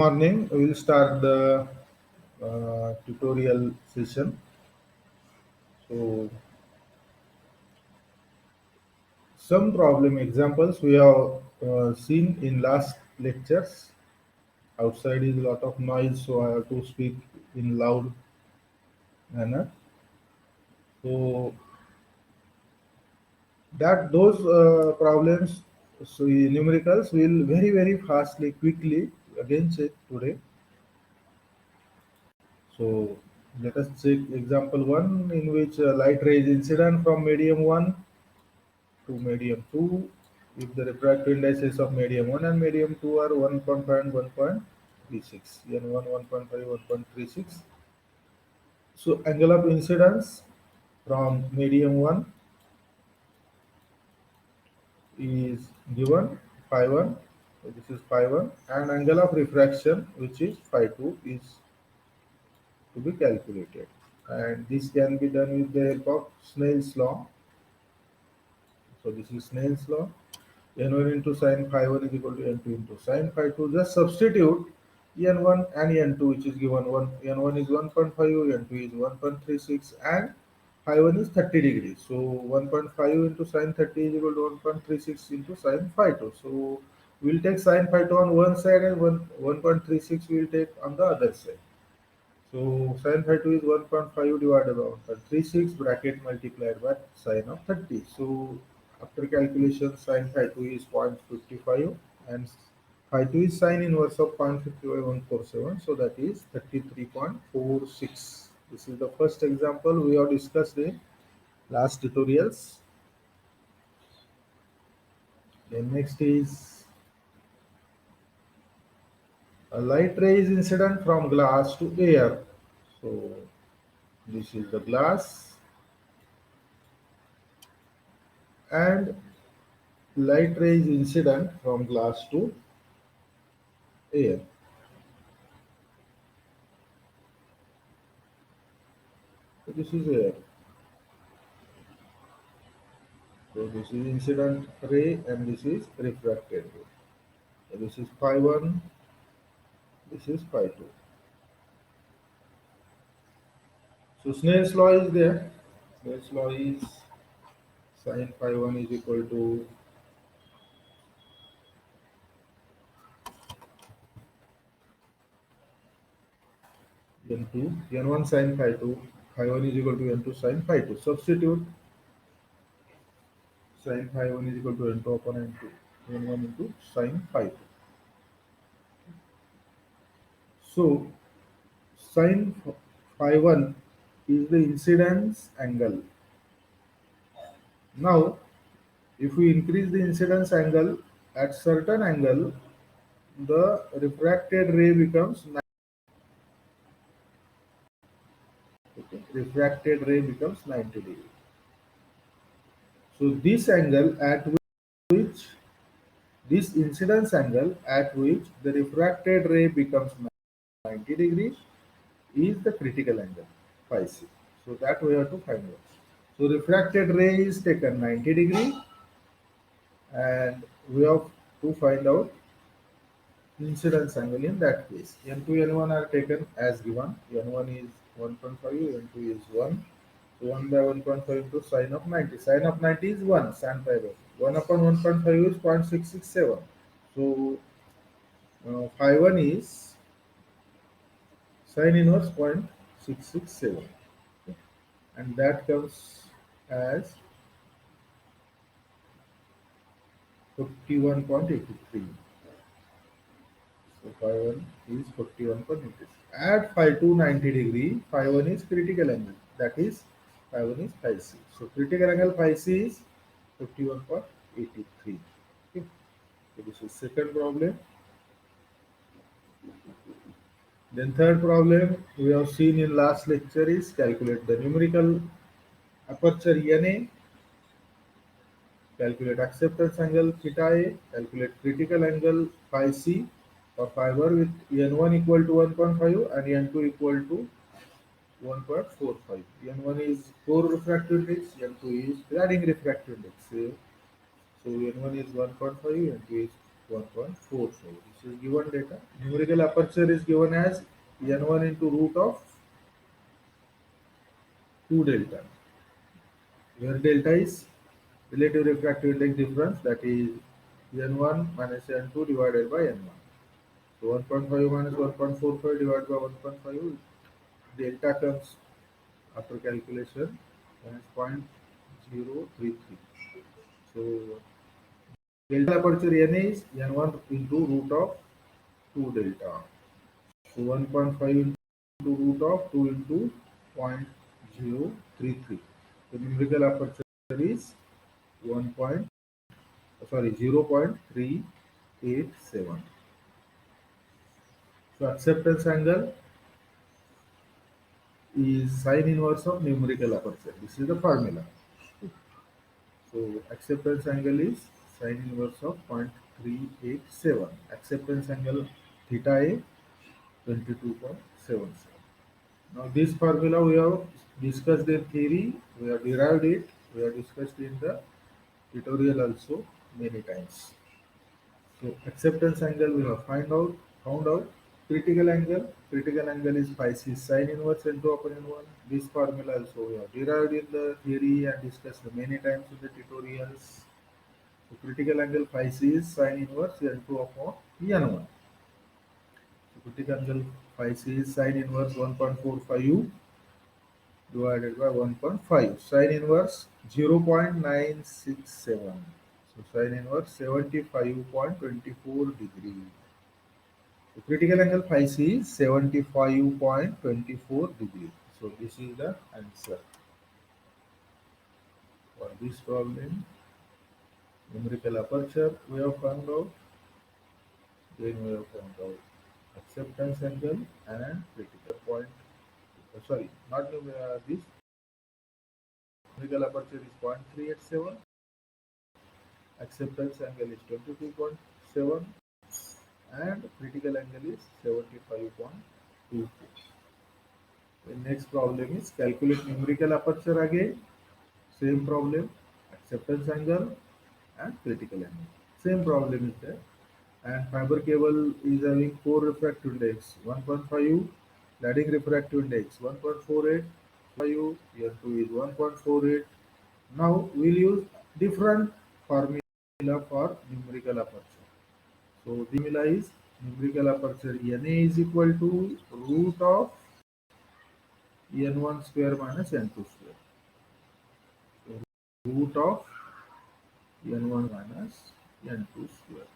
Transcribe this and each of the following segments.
Morning. We will start the tutorial session. So, some problem examples we have seen in last lectures. Outside is a lot of noise, so I have to speak in loud manner. So that those problems, so numericals will very fastly, quickly again check today. So let us check example one, in which light rays incident from medium one to medium 2 if the refractive indices of medium 1 and medium 2 are 1.5 and 1.36 n1 1.5 1.36. So angle of incidence from medium 1 is given phi 1, so this is phi 1, and angle of refraction, which is phi 2, is to be calculated, and this can be done with the help of Snell's law. So this is Snell's law. N1 into sine phi 1 is equal to N2 into sine phi 2. Just substitute N1 and N2, which is given. N1 is 1.5, N2 is 1.36, and phi 1 is 30 degrees. So 1.5 into sine 30 is equal to 1.36 into sine phi 2. So we'll take sine phi 2 on one side, and 1.36 we'll take on the other side. So sin phi 2 is 1.5 divided by 1.36 bracket multiplied by sine of 30. So after calculation, sin phi 2 is 0.55 and phi 2 is sine inverse of 0.55147. So that is 33.46. This is the first example we have discussed in last tutorials. Then next is a light ray is incident from glass to air. So this is the glass, and light rays incident from glass to air. So this is air. So this is incident ray and this is refracted ray. So this is phi 1, this is phi 2. So Snell's law is there. Snell's law is sin phi 1 is equal to N2, N1 sin phi 2, phi 1 is equal to N2 sin phi 2. Substitute sin phi 1 is equal to N2 upon N2, N1 into sin phi 2. So sin phi 1 is the incidence angle. Now, if we increase the incidence angle at certain angle, the refracted ray becomes okay, refracted ray becomes 90 degree. So this angle at which this incidence angle at which the refracted ray becomes 90 degrees is the critical angle phi c. So that we have to find out. So refracted ray is taken 90 degree, and we have to find out incidence angle in that case. N2, N1 are taken as given. N1 is 1.5, N2 is 1. So 1 by 1.5 into sine of 90. Sine of 90 is 1, sin pi by 1 upon 1.5 is 0.667. So phi 1 is sine inverse 0.667. And that comes as 41.83. So phi 1 is 41.86. At phi 2 90 degree, phi 1 is critical angle. That is phi 1 is phi c. So critical angle phi c is 51.83. Okay. So this is second problem. Then third problem we have seen in last lecture is calculate the numerical aperture NA, calculate acceptance angle theta A, calculate critical angle phi c for fiber with N1 equal to 1.5 and N2 equal to 1.45. N1 is core refractive index, N2 is cladding refractive index. So N1 is 1.5, N2 is 1.44. This is given data. Numerical aperture is given as n1 into root of 2 delta, where delta is relative refractive index difference, that is n1 minus n2 divided by n1. So 1.5 minus 1.45 divided by 1.5, delta comes after calculation as 0.033. So delta aperture n is n1 into root of 2 delta. So 1.5 into root of 2 into 0.033. The numerical aperture is 1 point, sorry, 0.387. So acceptance angle is sine inverse of numerical aperture. This is the formula. So acceptance angle is sine inverse of 0.387. Acceptance angle theta A 22.77. Now this formula we have discussed in theory, we have derived it, we have discussed in the tutorial also many times. So acceptance angle we have found out. Critical angle is phi c sine inverse n2 upon n1. This formula also we have derived in the theory and discussed many times in the tutorials. So critical angle phi c is sine inverse n2 upon n1. So critical angle phi c is sine inverse 1.45 divided by 1.5. Sine inverse 0.967. So sine inverse 75.24 degree. So critical angle phi c is 75.24 degree. So this is the answer for this problem. Numerical aperture we have found out. Then we have found out acceptance angle and critical point. Sorry, not this. Numerical aperture is 0.387. Acceptance angle is 22.7 and critical angle is 75.24. The next problem is calculate numerical aperture again. Same problem, acceptance angle and critical angle. Same problem is there. And fiber cable is having 4 refractive index 1.5, lagging refractive index 1.48, here 2 is 1.48. Now we'll use different formula for numerical aperture. So the formula is numerical aperture NA is equal to root of n1 square minus n2 square. So root of n1 minus n2 square.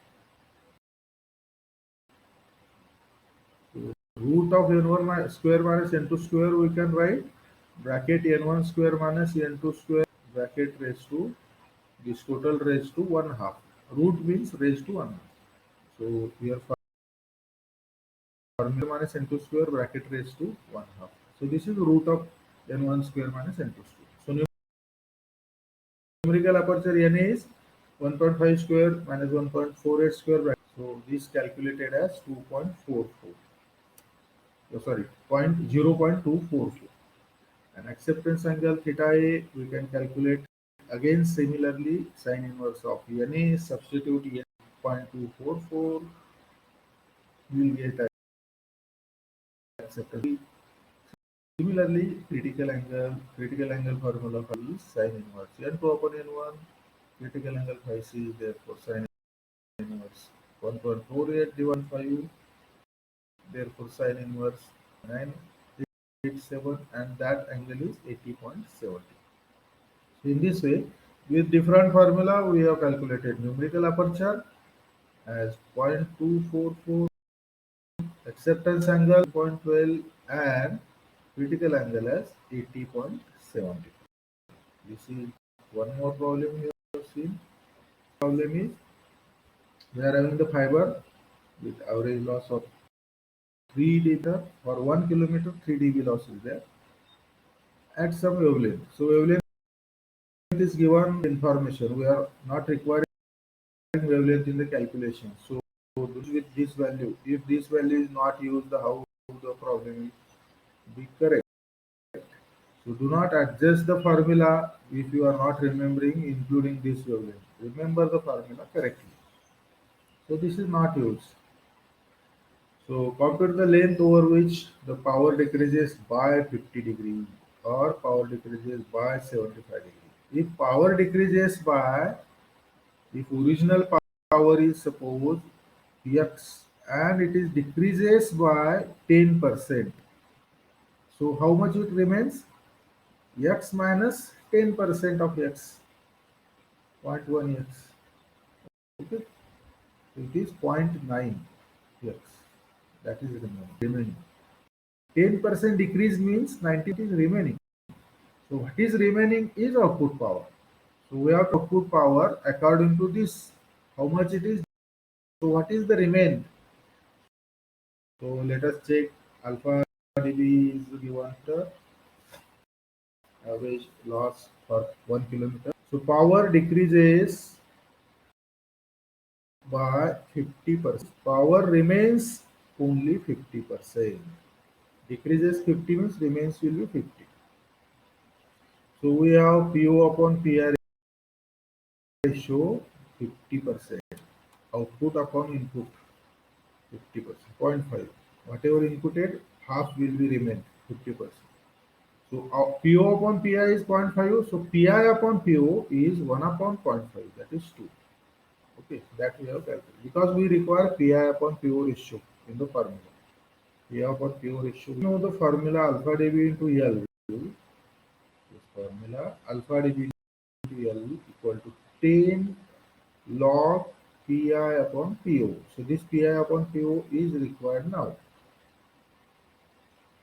So root of n1 square minus n2 square we can write bracket n1 square minus n2 square bracket raised to this total raised to 1 half. Root means raised to 1 half. So here formula minus n2 square bracket raised to 1 half. So this is root of n1 square minus n2 square. So numerical aperture n is 1.5 square minus 1.48 square bracket. So this calculated as 2.44. Oh, sorry, 0.244. And acceptance angle theta A we can calculate again similarly sine inverse of NA, substitute n 0.244, we will get acceptance. Similarly, critical angle formula for is sine inverse n2 upon n1. Critical angle phi c is therefore sine inverse 1.48 divided by 5. Therefore, sine inverse 987 and that angle is 80.70. So in this way, with different formula, we have calculated numerical aperture as 0.244, acceptance angle 0.12 and critical angle as 80.70. This is one more problem we have seen. Problem is we are having the fiber with average loss of 3 dB for 1 kilometer, 3 dB loss is there at some wavelength. So wavelength is given information. We are not requiring wavelength in the calculation. So with this value, if this value is not used, how the problem will be correct. So do not adjust the formula if you are not remembering including this wavelength. Remember the formula correctly. So this is not used. So compute the length over which the power decreases by 50 degree or power decreases by 75 degree. If power decreases by, if original power is suppose x and it is decreases by 10%. So how much it remains? X minus 10% of x, 0.1 x. Okay, it is 0.9 x. That is remaining. 10% decrease means 90 is remaining. So what is remaining is output power. So we have output power according to this. How much it is? So what is the remain? So let us check alpha dB is given the average loss for 1 kilometer. So power decreases by 50%. Power remains only 50%. Decreases 50 means remains will be 50. So we have PO upon PR ratio 50%. Output upon input 50%, 0.5. Whatever inputted, half will be remain 50%. So PO upon PI is 0.5. So PI upon PO is 1 upon 0.5. That is 2. Okay, that we have calculated. Because we require PI upon PO ratio in the formula. PI upon PO ratio. We know the formula alpha dB into L. This formula alpha dB into L equal to 10 log Pi upon Po. So this Pi upon Po is required now.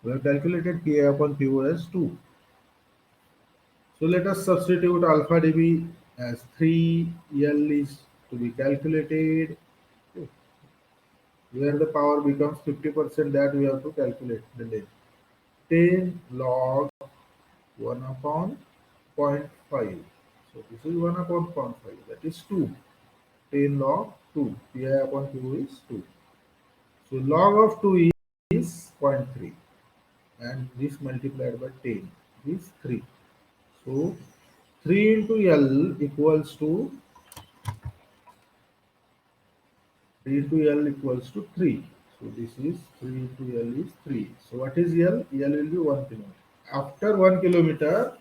We have calculated Pi upon Po as 2. So let us substitute alpha dB as 3. L is to be calculated. Where the power becomes 50%, that we have to calculate the length. 10 log 1 upon zero point 0.5. So this is 1 upon 0.5. That is 2. 10 log 2. Pi upon Q is 2. So log of 2 is 0.3 and this multiplied by 10 is 3. So 3 into L equals to 3 into L equals to 3. So this is 3 into L is 3. So what is L? L will be 1 kilometer. After 1 kilometer,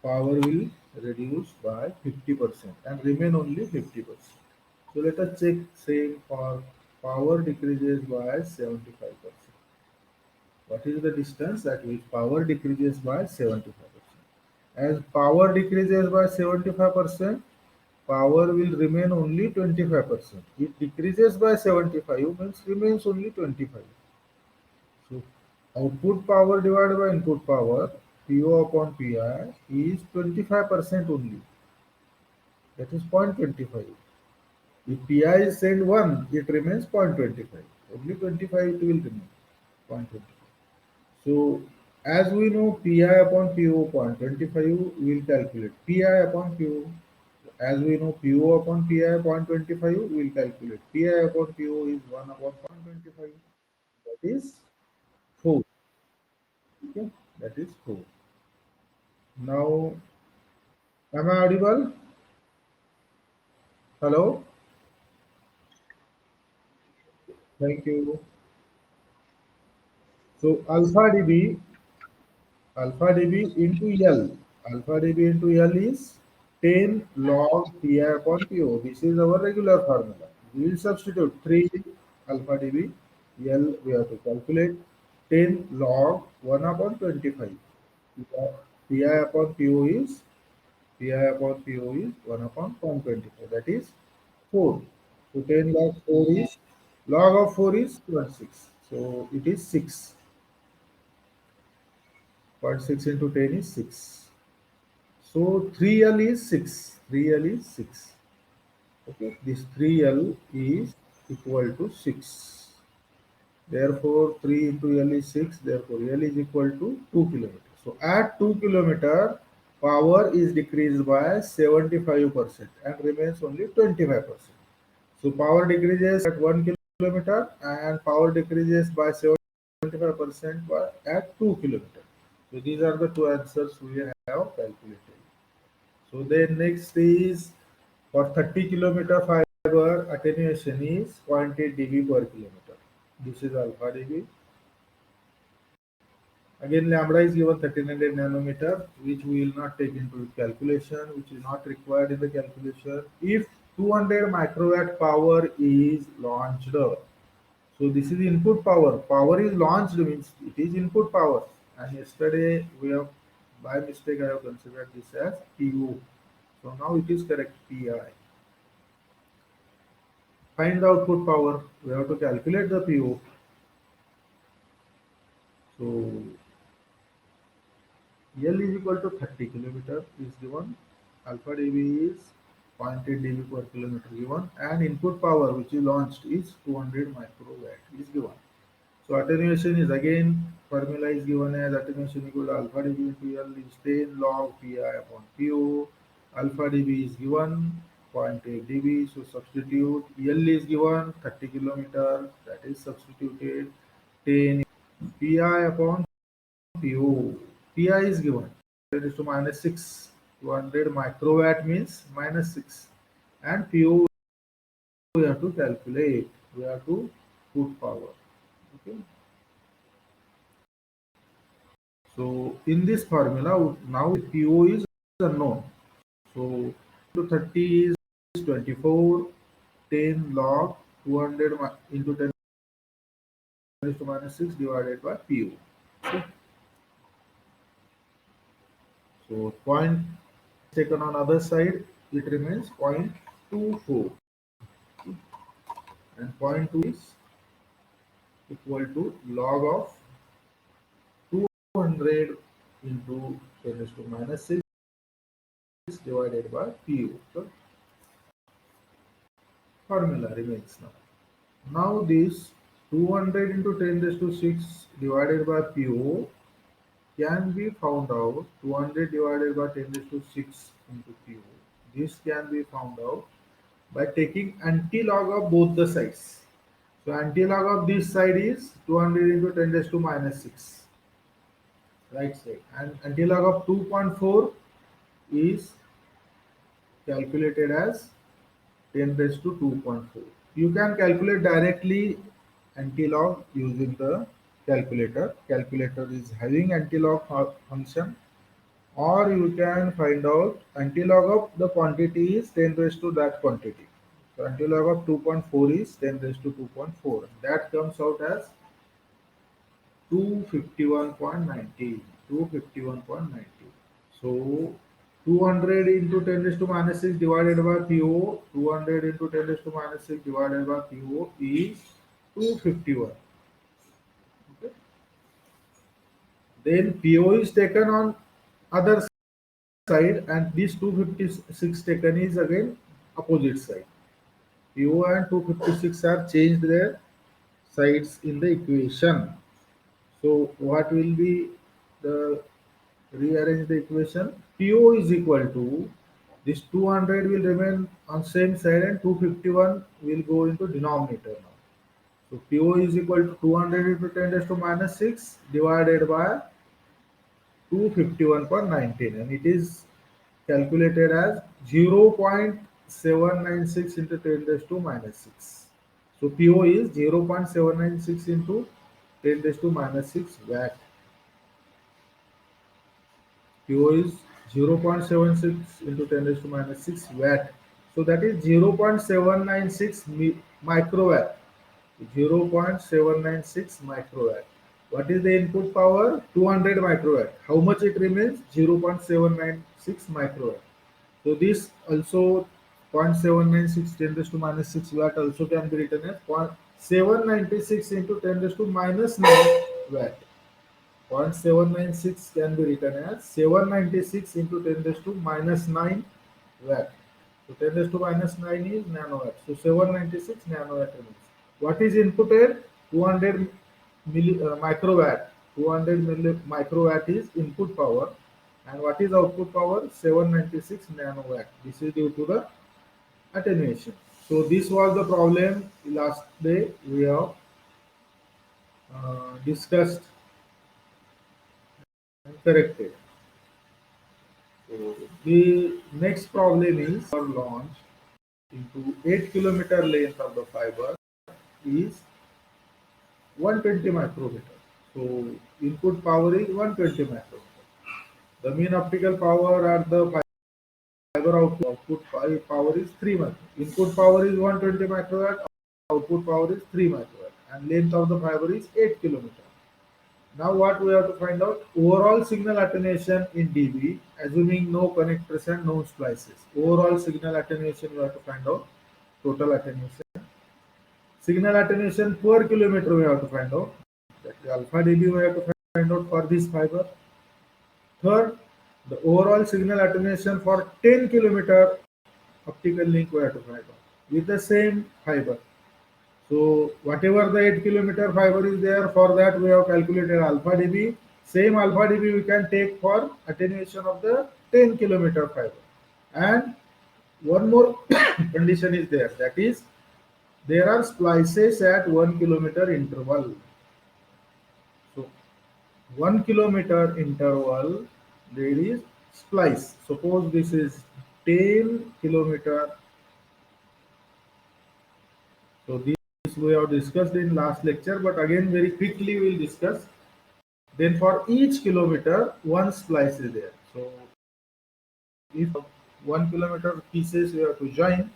power will reduce by 50% and remain only 50%. So let us check same for power decreases by 75%. What is the distance at which power decreases by 75%? As power decreases by 75%, power will remain only 25%. It decreases by 75 means remains only 25. So output power divided by input power, PO upon PI is 25% only. That is 0.25. If PI is send 1, it remains 0.25. Only 25 it will remain 0.25. So as we know Pi upon PO 0.25, we will calculate Pi upon PO. As we know PO upon Pi 0.25, we will calculate Pi upon PO is 1 upon 0.25. That is 4. Okay, that is 4. Now, am I audible? Hello? Thank you. So alpha dB into L. Alpha dB into L is 10 log Pi upon Po. This is our regular formula. We will substitute 3 alpha dB. L we have to calculate 10 log 1 upon 25. Pi upon Po is Pi upon Po is 1 upon 0.25. That is 4. So 10 log 4 is log of 4 is 0.6. So it is 6. 0.6 into 10 is 6. So 3L is 6. 3L is 6. Okay, this 3L is equal to 6. Therefore, 3 into L is 6. Therefore, L is equal to 2 kilometers. So at 2 kilometer, power is decreased by 75% and remains only 25%. So power decreases at 1 kilometer and power decreases by 75% at 2 kilometers. So these are the two answers we have calculated. So then next is for 30 kilometer fiber at attenuation is 0.8 dB per kilometer. This is alpha dB. Again, lambda is given 1300 nanometer, which we will not take into calculation, which is not required in the calculation. If 200 microwatt power is launched, so this is input power. Power is launched means it is input power. And yesterday we have, by mistake, I have considered this as PO. So now it is correct PI. Find the output power. We have to calculate the PO. So L is equal to 30 kilometer is given. Alpha dB is 0.8 dB per kilometer given, and input power which is launched is 200 microwatt is given. So attenuation is again, formula is given as attenuation equal to alpha dB into L is 10 log Pi upon PO. Alpha dB is given 0.8 dB. So substitute L is given 30 kilometer, that is substituted 10 Pi upon PO. Pi is given 10 is to minus 6. 200 microwatt means minus 6. And PO we have to calculate. We have to put power. Okay. So in this formula, now PO is unknown. So to 30 is 24, 10 log 200 into 10 is to minus 6 divided by PO. Okay. So point taken on other side, it remains 0.24. And 0.2 is equal to log of 200 into 10 is to minus 6 divided by PO. So formula remains now. Now this 200 into 10 raised to 6 divided by PO can be found out. 200 divided by 10 raised to 6 into PO. This can be found out by taking antilog of both the sides. So antilog of this side is 200 into 10 raised to minus 6. Right side. And antilog of 2.4 is calculated as 10 raised to 2.4. You can calculate directly antilog using the calculator. Calculator is having antilog function, or you can find out antilog of the quantity is 10 raised to that quantity. So antilog of 2.4 is 10 raised to 2.4. That comes out as 251.90. 251.90. So 200 into 10 raised to minus 6 divided by PO, 200 into 10 raised to minus 6 divided by PO is 251. Okay. Then PO is taken on other side, and this 256 taken is again opposite side. PO and 256 are changed their sides in the equation. So what will be the, rearrange the equation? PO is equal to this 200 will remain on same side and 251 will go into denominator now. So PO is equal to 200 into 10 raised to minus 6 divided by 251.19, and it is calculated as 0.796 into 10 raised to minus 6. So PO is 0.796 into 10 raised to minus 6 watt. PO is 0.76 into 10 raised to minus 6 watt. So that is 0.796 microwatt. 0.796 microwatt. What is the input power? 200 microwatt. How much it remains? 0.796 microwatt. So this also 0.796 10 raised to minus 6 watt also can be written as 0.796 into 10 raised to minus 9 watt. 0.796 can be written as 796 into 10 raised to minus 9 watt. So 10 raised to minus 9 is nanowatt. So 796 nanowatt remains. What is inputted? 200 microwatt. 200 microwatt is input power. And what is output power? 796 nanowatt. This is due to the attenuation. So this was the problem last day we have discussed and corrected. So the next problem is for launch into 8 kilometer length of the fiber is 120 micrometer. So input power is 120 micrometer. The mean optical power at the fiber output power is 3 microwatt. Input power is 120 microwatt, output power is 3 microwatt, and length of the fiber is 8 kilometer. Now what we have to find out? Overall signal attenuation in dB, assuming no connectors and no splices. Overall signal attenuation we have to find out. Total attenuation. Signal attenuation per kilometer we have to find out. That is alpha dB we have to find out for this fiber. Third, the overall signal attenuation for 10 kilometer optical link we have to find out with the same fiber. So whatever the 8 kilometer fiber is there, for that we have calculated alpha dB. Same alpha dB we can take for attenuation of the 10 kilometer fiber. And one more condition is there, that is there are splices at 1 kilometer interval. So 1 kilometer interval there is splice. Suppose this is 10 kilometer. So this we have discussed in last lecture, but again very quickly we will discuss. Then for each kilometer, one splice is there. So if 1 kilometer pieces we have to join,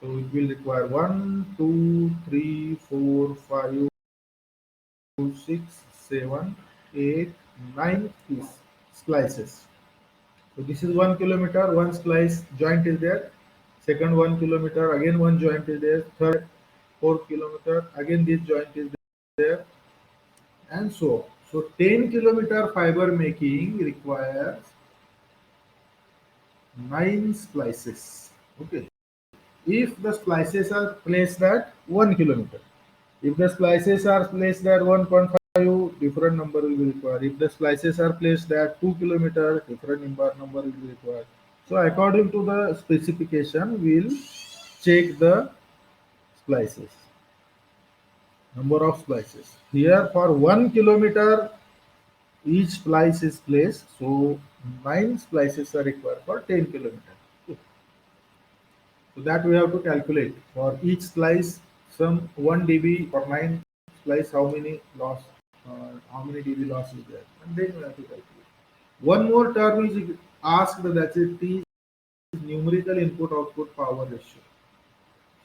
so it will require 1, 2, 3, 4, 5, 6, 7, 8, 9 splices. So this is 1 kilometer, one splice joint is there. Second 1 kilometer, again one joint is there. Third 4 kilometer, again this joint is there, and so on. So 10 kilometer fiber making requires 9 splices. Okay. If the splices are placed at 1 kilometer, if the splices are placed at 1.5, different number will be required. If the splices are placed at 2 kilometer, different number will be required. So according to the specification, we'll check the splices, number of splices. Here for 1 kilometer, each splice is placed, so 9 splices are required for 10 kilometers. So that we have to calculate for each slice some 1 dB for 9 slice, how many dB loss is there, and then we have to calculate. One more term is asked, that is numerical input output power ratio.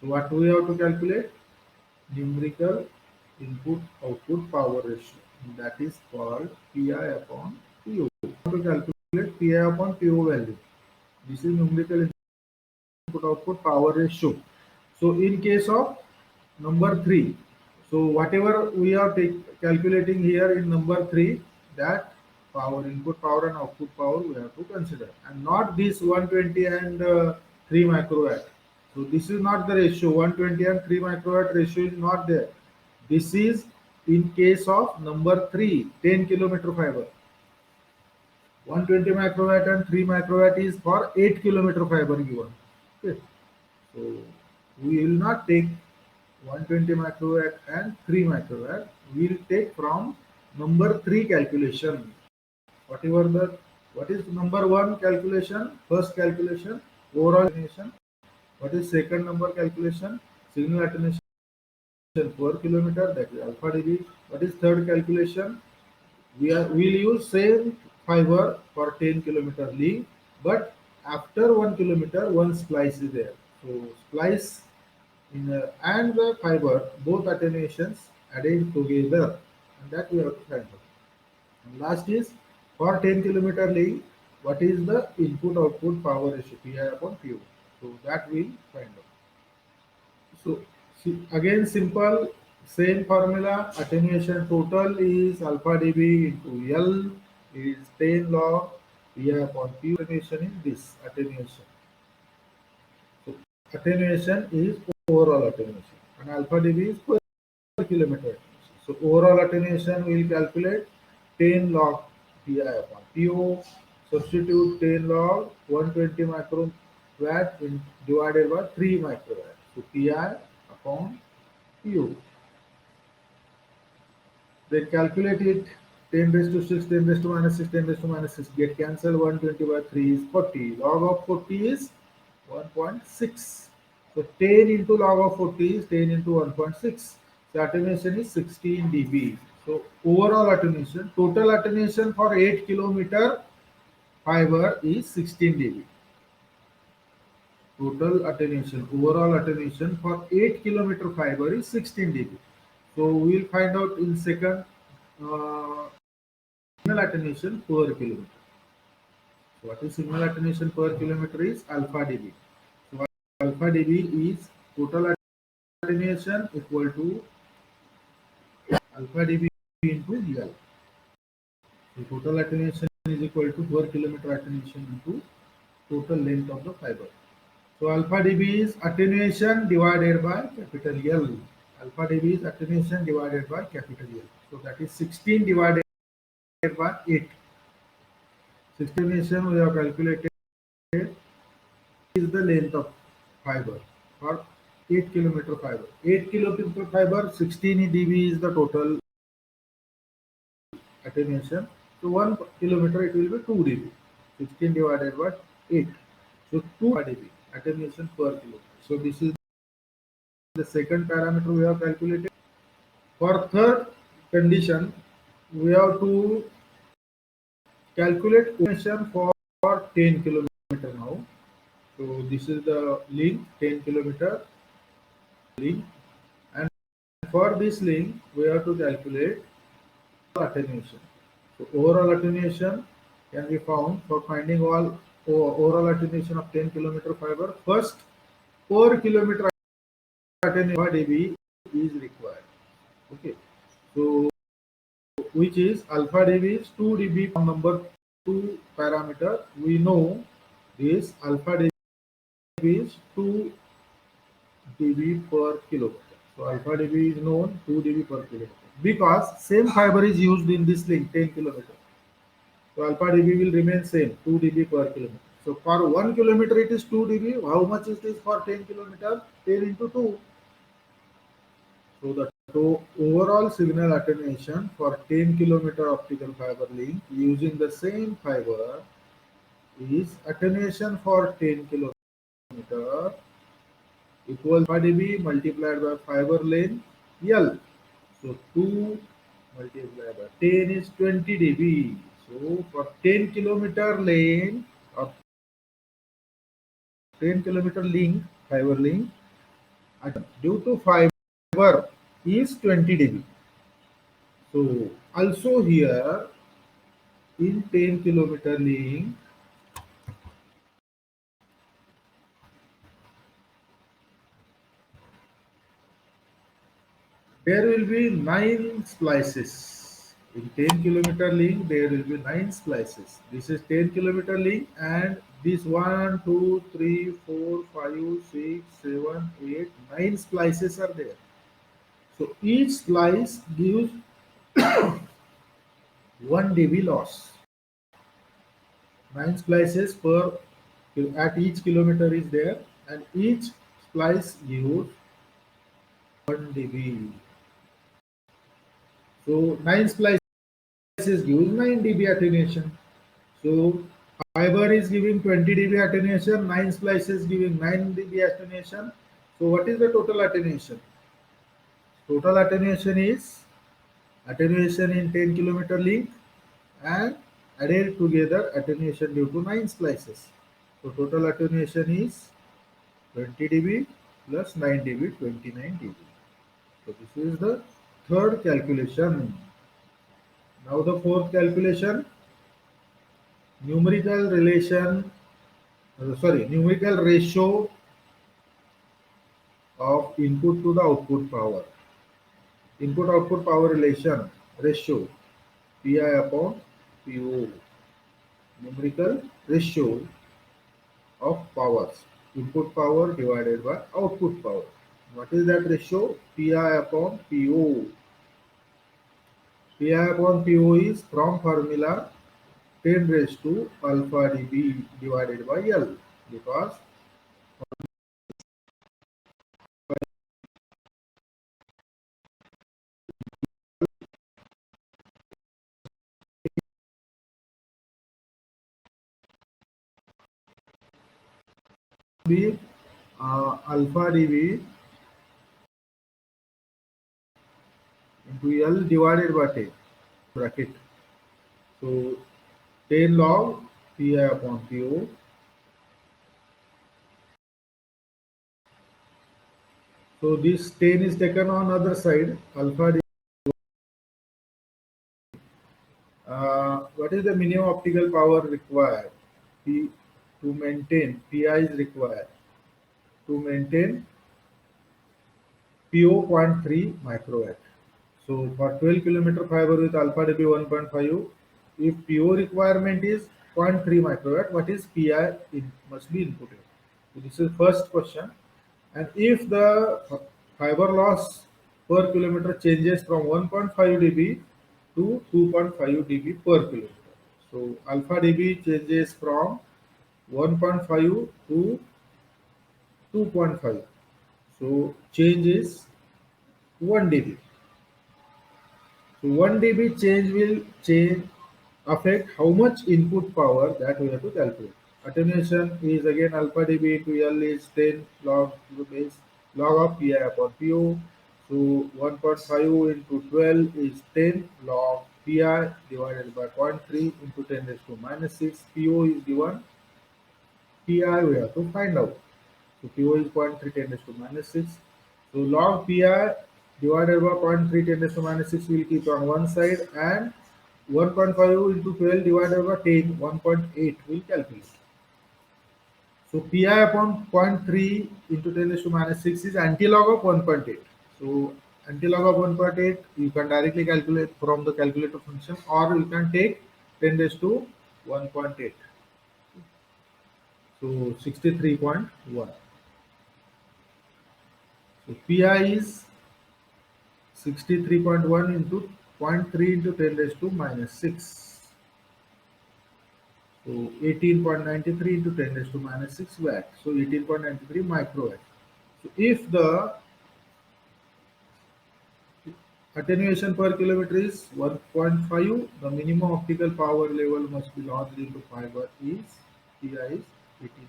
So what we have to calculate? Numerical input output power ratio, that is called Pi upon PO. We have to calculate Pi upon PO value. This is numerical input output power ratio. So in case of number 3, so whatever we are calculating here in number 3, that power, input power and output power we have to consider, and not this 120 and 3 microwatt. So this is not the ratio. 120 and 3 microwatt ratio is not there. This is in case of number 3, 10 kilometer fiber. 120 microwatt and 3 microwatt is for 8 kilometer fiber given. Okay. So we will not take 120 microwatt and 3 microwatt. We will take from number 3 calculation. What is number 1 calculation? First calculation, overall attenuation. What is second number calculation? Signal attenuation per kilometer, that is alpha dB. What is third calculation? We'll use same fiber for 10 kilometer link, but after 1 kilometer, one splice is there. So splice and the fiber, both attenuations added together, and that we have to find out. And last is for 10 kilometer link, what is the input output power ratio, Pi upon PO. So that we'll find out. So see, again simple, same formula. Attenuation total is alpha dB into L is 10 log Pi upon P. Attenuation is this attenuation. So attenuation is overall attenuation, and alpha dB is per kilometer attenuation. So overall attenuation we will calculate 10 log Pi upon PO. Substitute 10 log 120 microwatt divided by 3 microwatt. So Pi upon PO. Then calculate it. 10 raised to 6, 10 raised to minus 6, 10 raised to minus 6 get cancelled. 120 by 3 is 40. Log of 40 is 1.6. So 10 into log of 40 is 10 into 1.6. So attenuation is 16 dB. So overall attenuation, total attenuation for 8 kilometer fiber is 16 dB. Total attenuation, overall attenuation for 8 kilometer fiber is 16 dB. So we will find out in second signal attenuation per kilometer. So what is signal attenuation per kilometer is alpha dB. So alpha dB is total attenuation equal to alpha dB into L. So total attenuation is equal to per kilometer attenuation into total length of the fiber. So alpha dB is attenuation divided by capital L. Alpha dB is attenuation divided by capital L. So that is 16 divided by 8. 16 attenuation we have calculated is the length of fiber for 8 kilometer fiber. 8 kilometer fiber, 16 dB is the total attenuation. So 1 kilometer it will be 2 dB. 16 divided by 8. So 2 dB attenuation per kilometer. So this is the second parameter we have calculated. For third condition, we have to calculate attenuation for 10 kilometer now. So this is the link 10 kilometer link, and for this link we have to calculate attenuation. So overall attenuation can be found for finding all overall attenuation of 10 kilometer fiber. First, per kilometer attenuation dB is required. Okay, so which is alpha dB is 2 dB from number 2 parameter. We know this alpha dB is 2 dB per kilometer. So alpha dB is known 2 dB per kilometer because same fiber is used in this link 10 kilometer. So alpha dB will remain same 2 dB per kilometer. So for 1 kilometer it is 2 dB. How much it is for 10 kilometer? 10 into 2. So the overall signal attenuation for 10 kilometer optical fiber link using the same fiber is attenuation for 10 kilometer equals alpha dB multiplied by fiber length L. So 2 multiplied by 10 is 20 dB. So for 10 kilometer length or 10 kilometer link, fiber link, due to fiber is 20 dB. So also here in 10 kilometer link, there will be 9 splices. In 10 kilometer link, there will be 9 splices. This is 10 kilometer link, and this 1, 2, 3, 4, 5, 6, 7, 8, 9 splices are there. So each splice gives 1 dB loss. 9 splices per at each kilometer is there, and each splice gives 1 dB. So 9 splices gives 9 dB attenuation. So fiber is giving 20 dB attenuation, 9 splices giving 9 dB attenuation. So what is the total attenuation? Total attenuation is attenuation in 10 kilometer link and added together attenuation due to 9 splices. So total attenuation is 20 dB plus 9 dB, 29 dB. So this is the third calculation. Now the fourth calculation, numerical relation, numerical ratio of input to the output power. Input output power relation ratio Pi upon Po. Numerical ratio of powers. Input power divided by output power. What is that ratio? Pi upon Po. Pi upon Po is from formula 10 raised to alpha dB divided by L, because be alpha dB into L divided by 10 bracket. So 10 log Pi upon Po. So this 10 is taken on other side, alpha dB. What is the minimum optical power required? P, to maintain, Pi is required to maintain PO 0.3 microwatt. So for 12 kilometer fiber with alpha dB 1.5, if PO requirement is 0.3 microwatt, what is PI must be inputted? So this is first question. And if the fiber loss per kilometer changes from 1.5 dB to 2.5 dB per kilometer. So alpha dB changes from 1.5 to 2.5. So change is 1 dB. So 1 dB change will affect how much input power that we have to calculate. Attenuation is again alpha dB into L is 10 log to the base log of Pi upon Po. So 1.5 into 12 is 10 log Pi divided by 0.3 into 10 raised to minus 6. Po is given. Pi we have to find out. So PO is 0.3 10 raised to minus 6. So log Pi divided by 0.3 10 raised to minus 6 will keep on one side, and 1.5 into 12 divided by 10, 1.8 will calculate. So Pi upon 0.3 into 10 raised to minus 6 is antilog of 1.8. So antilog of 1.8 you can directly calculate from the calculator function, or you can take 10 raised to 1.8. So 63.1. So Pi is 63.1 into 0.3 into 10 raised to minus 6. So 18.93 into 10 raised to minus 6 watt. So 18.93 microwatt. So if the attenuation per kilometer is 1.5, the minimum optical power level must be launched into fiber is Pi is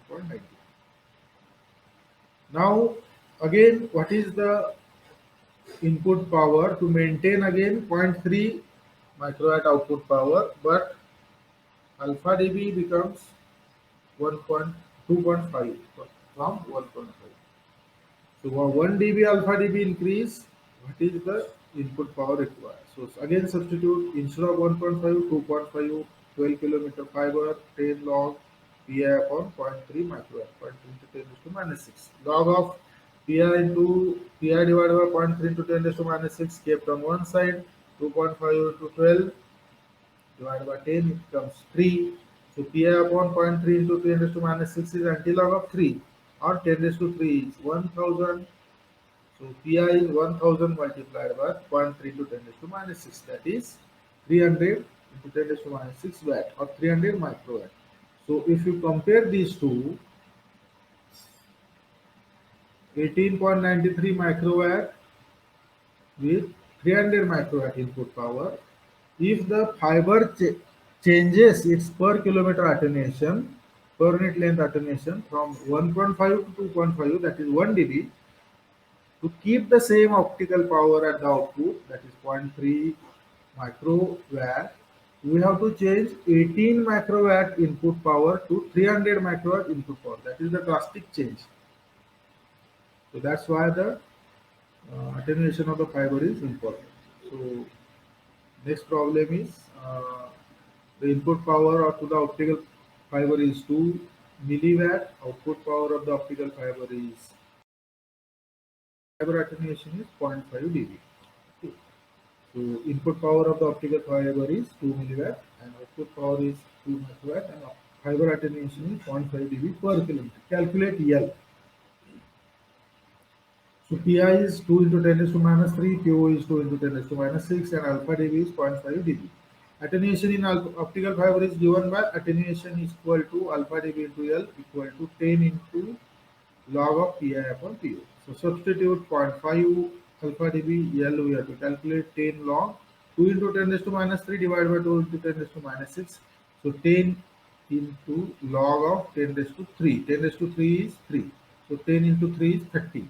18.93. Now again, what is the input power to maintain again 0.3 microwatt output power, but alpha dB becomes 1.2.5 from 1.5. So 1 dB alpha dB increase, what is the input power required? So again substitute instead of 1.5, 2.5, 12 kilometer fiber, 10 log Pi upon 0.3 microwatt, 0.3 into 10 raised to minus 6. Log of Pi into Pi divided by 0.3 into 10 raised to minus 6 kept on one side, 2.5 into 12 divided by 10, it becomes 3. So Pi upon 0.3 into 10 raised to minus 6 is antilog of 3, or 10 raised to 3 is 1000. So Pi is 1000 multiplied by 0.3 to 10 raised to minus 6, that is 300 into 10 raised to minus 6 watt, or 300 microwatt. So if you compare these two, 18.93 microwatt with 300 microwatt input power, if the fiber changes its per kilometer attenuation, per unit length attenuation from 1.5 to 2.5, that is 1 dB, to keep the same optical power at the output, that is 0.3 microwatt, we have to change 18 microwatt input power to 300 microwatt input power. That is the drastic change. So that's why the attenuation of the fiber is important. So next problem is the input power to the optical fiber is 2 milliwatt. Output power of the optical fiber is fiber attenuation is 0.5 dB. Okay. So input power of the optical fiber is 2 milliwatt and output power is 2 microwatt, and fiber attenuation is 0.5 dB per kilometer. Calculate L. So Pi is 2 into 10 raised to minus 3, Po is 2 into 10 raised to minus 6, and alpha dB is 0.5 dB. Attenuation in optical fiber is given by attenuation is equal to alpha dB into L equal to 10 into log of Pi upon Po. So substitute 0.5 alpha dB L, we have to calculate 10 log 2 into 10 raised to minus 3 divided by 2 into 10 raised to minus 6. So 10 into log of 10 raised to 3. 10 raised to 3 is 3. So 10 into 3 is 30.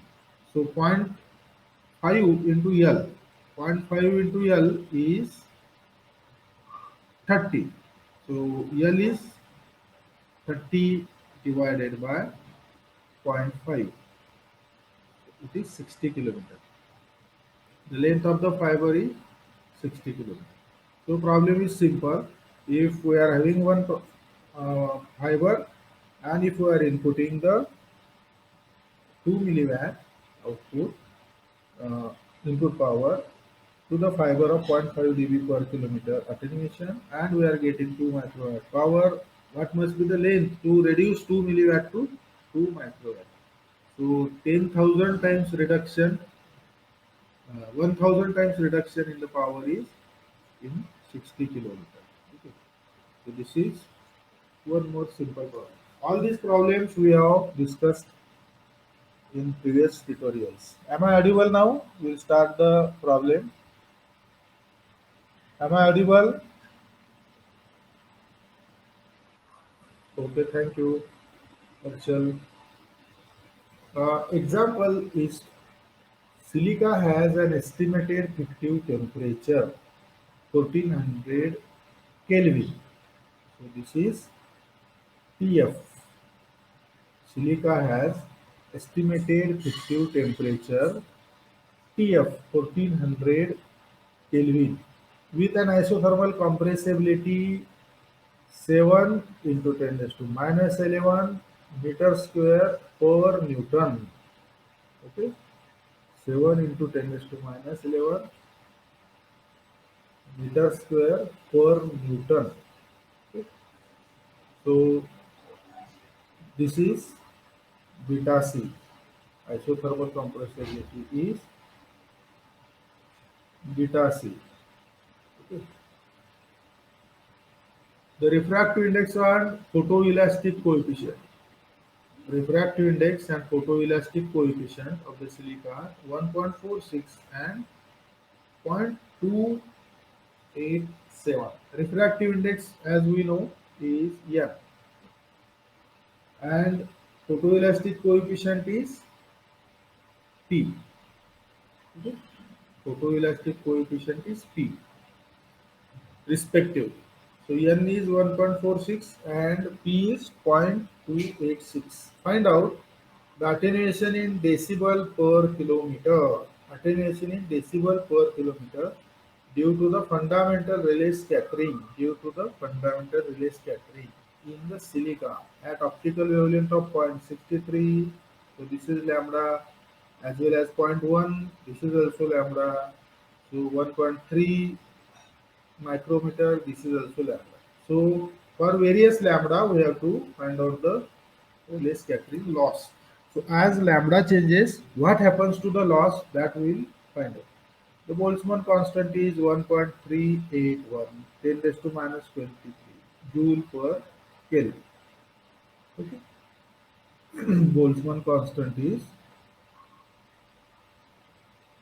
So 0.5 into L. 0.5 into L is 30. So L is 30 divided by 0.5. It is 60 kilometers. The length of the fiber is 60 kilometers. So problem is simple. If we are having one fiber and if we are inputting the 2 milliwatt output input power to the fiber of 0.5 dB per kilometer attenuation and we are getting 2 microwatt power, what must be the length to reduce 2 milliwatt to 2 microwatt? So 10,000 times reduction, 1,000 times reduction in the power is in 60 kilometers. Okay. So this is one more simple problem. All these problems we have discussed in previous tutorials. Am I audible now? We'll start the problem. Am I audible? Okay, thank you, Archal. Example is silica has an estimated effective temperature 1400 Kelvin. So this is TF. Silica has estimated effective temperature TF 1400 Kelvin with an isothermal compressibility 7 into 10 raised to minus 11 meter square per Newton. Okay, 7 into 10 raised to minus 11 meter square per Newton. Okay. So this is beta C. Isothermal compressibility is beta C. Okay. The refractive index and photoelastic coefficient. Refractive index and photoelastic coefficient of the silica are 1.46 and 0.287. Refractive index, as we know, is M, and photoelastic coefficient is P. Okay? Photoelastic coefficient is P, respective. So N is 1.46 and P is 0.286. Find out the attenuation in decibel per kilometer. Attenuation in decibel per kilometer due to the fundamental relay scattering. Due to the fundamental relay scattering in the silica at optical wavelength of 0.63. So this is lambda as well as zero point 0.1. This is also lambda. So 1.3 micrometer. This is also lambda. So for various lambda, we have to find out the relay scattering loss. So as lambda changes, what happens to the loss, that we will find out. The Boltzmann constant is 1.381, 10 raised to minus 23 joule per Kelvin. Okay. Boltzmann constant is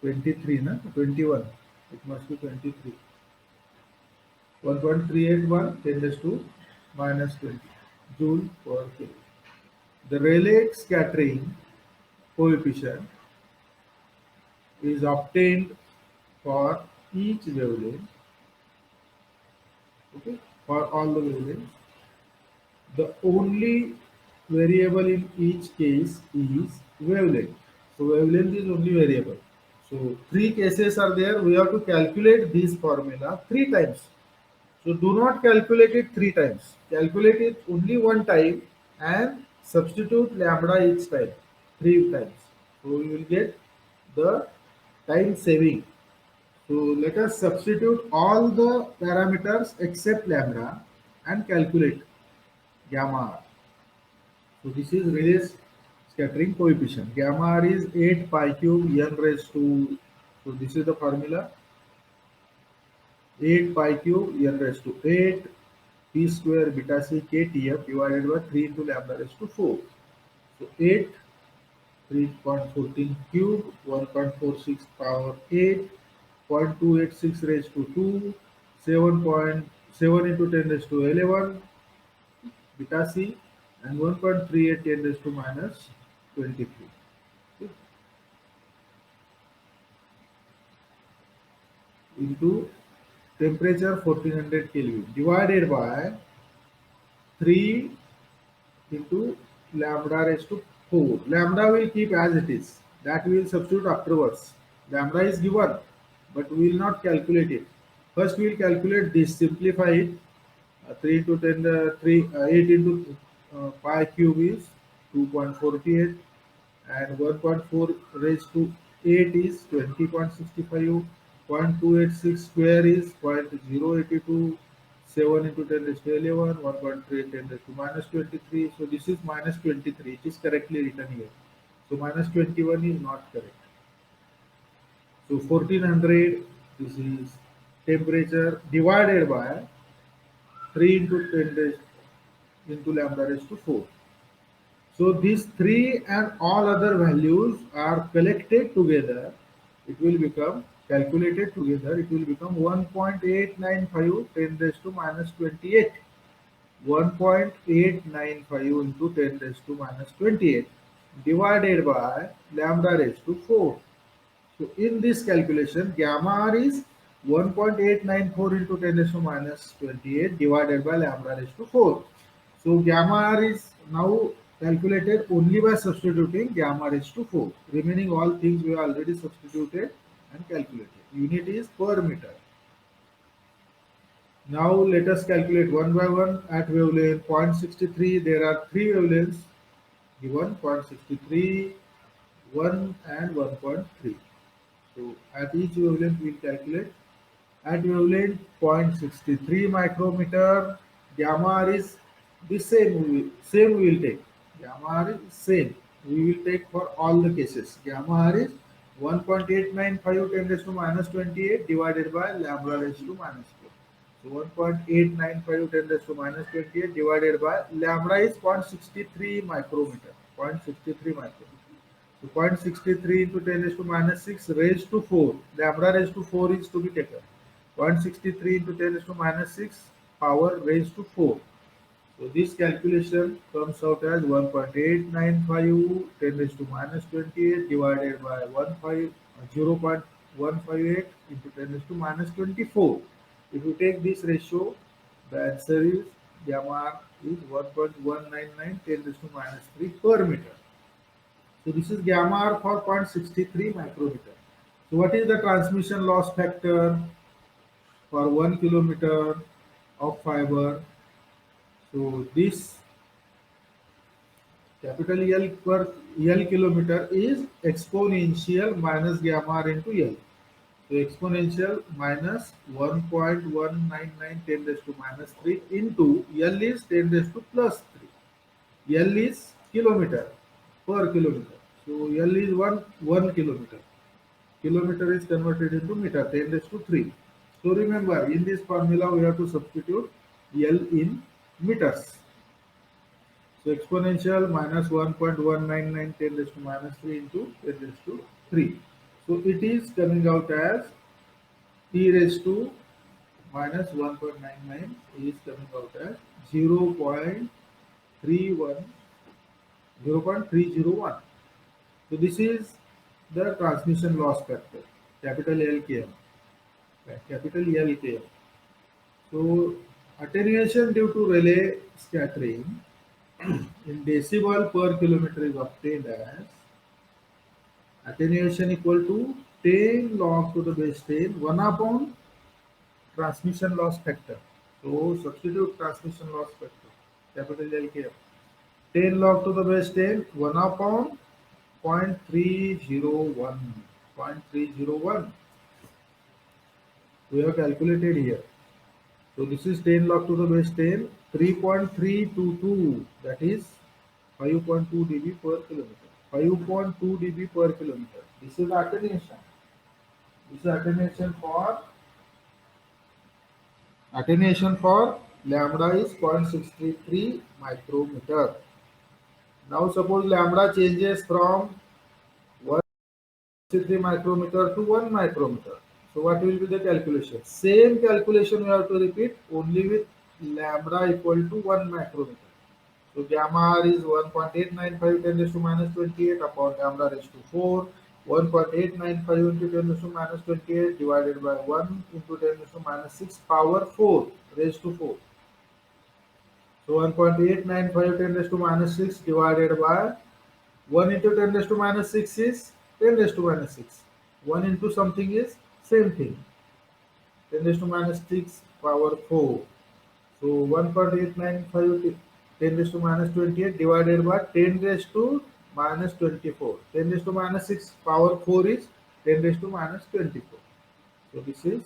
23, na? 21. It must be 23. 1.381, 10 raised to minus 20 joule per Kelvin. The Rayleigh scattering coefficient is obtained for each wavelength, okay, for all the wavelengths. The only variable in each case is wavelength. So wavelength is only variable. So three cases are there. We have to calculate this formula three times. So do not calculate it three times. Calculate it only one time and substitute lambda each time, three times. So you will get the time saving. So let us substitute all the parameters except lambda and calculate gamma r. So this is Rayleigh's scattering coefficient. Gamma r is 8 pi cube n raised to, so this is the formula, 8 pi cube n raised to 8 p square beta c ktf divided by 3 into lambda raised to 4. So 8, 3.14 cube, 1.46 power 8, 0.286 raised to 2, 7.7 into 10 raised to 11, beta c, and 1.38 10 raised to minus 23. Okay. Into temperature 1400 Kelvin divided by 3 into lambda raised to 4. Lambda will keep as it is. That we will substitute afterwards. Lambda is given, but we will not calculate it. First we will calculate this, simplify it. 3 into 10, 8 into pi cube is 2.48, and 1.4 raised to 8 is 20.65. 0.286 square is 0.082. 7 into 10 raised to 11, 1.3 10 raised to minus 23. So this is minus 23. It is correctly written here. So minus 21 is not correct. So 1400, this is temperature divided by 3 into 10 raised into lambda raised to 4. So these three and all other values are collected together. It will become calculated together. It will become 1.895 10 raised to minus 28. 1.895 into 10 raised to minus 28 divided by lambda raised to 4. So in this calculation, gamma r is 1.894 into 10 raised to minus 28 divided by lambda raised to 4. So gamma r is now calculated only by substituting gamma raised to 4. Remaining all things we have already substituted and calculated. Unit is per meter. Now let us calculate one by one at wavelength 0.63. There are three wavelengths given: 0.63, 1 and 1.3. So at each wavelength we will calculate. At wavelength 0.63 micrometer, gamma r is the same we will take. Gamma r is same. We will take for all the cases. Gamma r is 1.895 10 raised to minus 28 divided by lambda raised to minus 4. So 1.895 10 raised to minus 28 divided by lambda is 0.63 micrometer. 0.63 micrometer. So 0.63 into 10 raised to minus 6 raised to 4. Lambda raised to 4 is to be taken. 0.63 into 10 raised to minus 6 power raised to 4. So this calculation comes out as 1.895 10 raised to minus 28 divided by 0.158 into 10 raised to minus 24. If you take this ratio, the answer is gamma r is 1.199 10 raised to minus 3 per meter. So this is gamma r for 0.63 micrometer. So what is the transmission loss factor for 1 kilometer of fiber? So this capital L per L kilometer is exponential minus gamma r into L. So exponential minus 1.199 10 raised to minus 3 into L is 10 raised to plus 3. L is kilometer per kilometer. So L is 1 kilometer. Kilometer is converted into meter 10 raised to 3. So remember, in this formula we have to substitute L in meters. So exponential minus 1.199 10 raised to minus 3 into 10 raised to 3. So it is coming out as t raised to minus 1.99 is coming out as 0.301. So this is the transmission loss factor, capital LKM, capital LKM. So attenuation due to relay scattering in decibel per kilometer is obtained as attenuation equal to 10 log to the base 10 1 upon transmission loss factor. So substitute transmission loss factor, capital LKM. 10 log to the base 10 1 upon 0.301. 0.301 we have calculated here. So this is 10 log to the base 10, 3.322, that is 5.2 dB per kilometer. 5.2 dB per kilometer. This is attenuation. This is attenuation for lambda is 0.63 micrometer. Now suppose lambda changes from 1.63 micrometer to 1 micrometer. So what will be the calculation? Same calculation we have to repeat, only with lambda equal to 1 micrometer. So gamma r is 1.895 10 raised to minus 28 upon lambda raised to 4. 1.895 into 10 raised to minus 28 divided by 1 into 10 raised to minus 6 power 4 raised to 4. So 1.895 10 raised to minus 6 divided by 1 into 10 raised to minus 6 is 10 raised to minus 6. 1 into something is same thing. 10 raised to minus 6 power 4. So 1.895 10 raised to minus 28 divided by 10 raised to minus 24. 10 raised to minus 6 power 4 is 10 raised to minus 24. So this is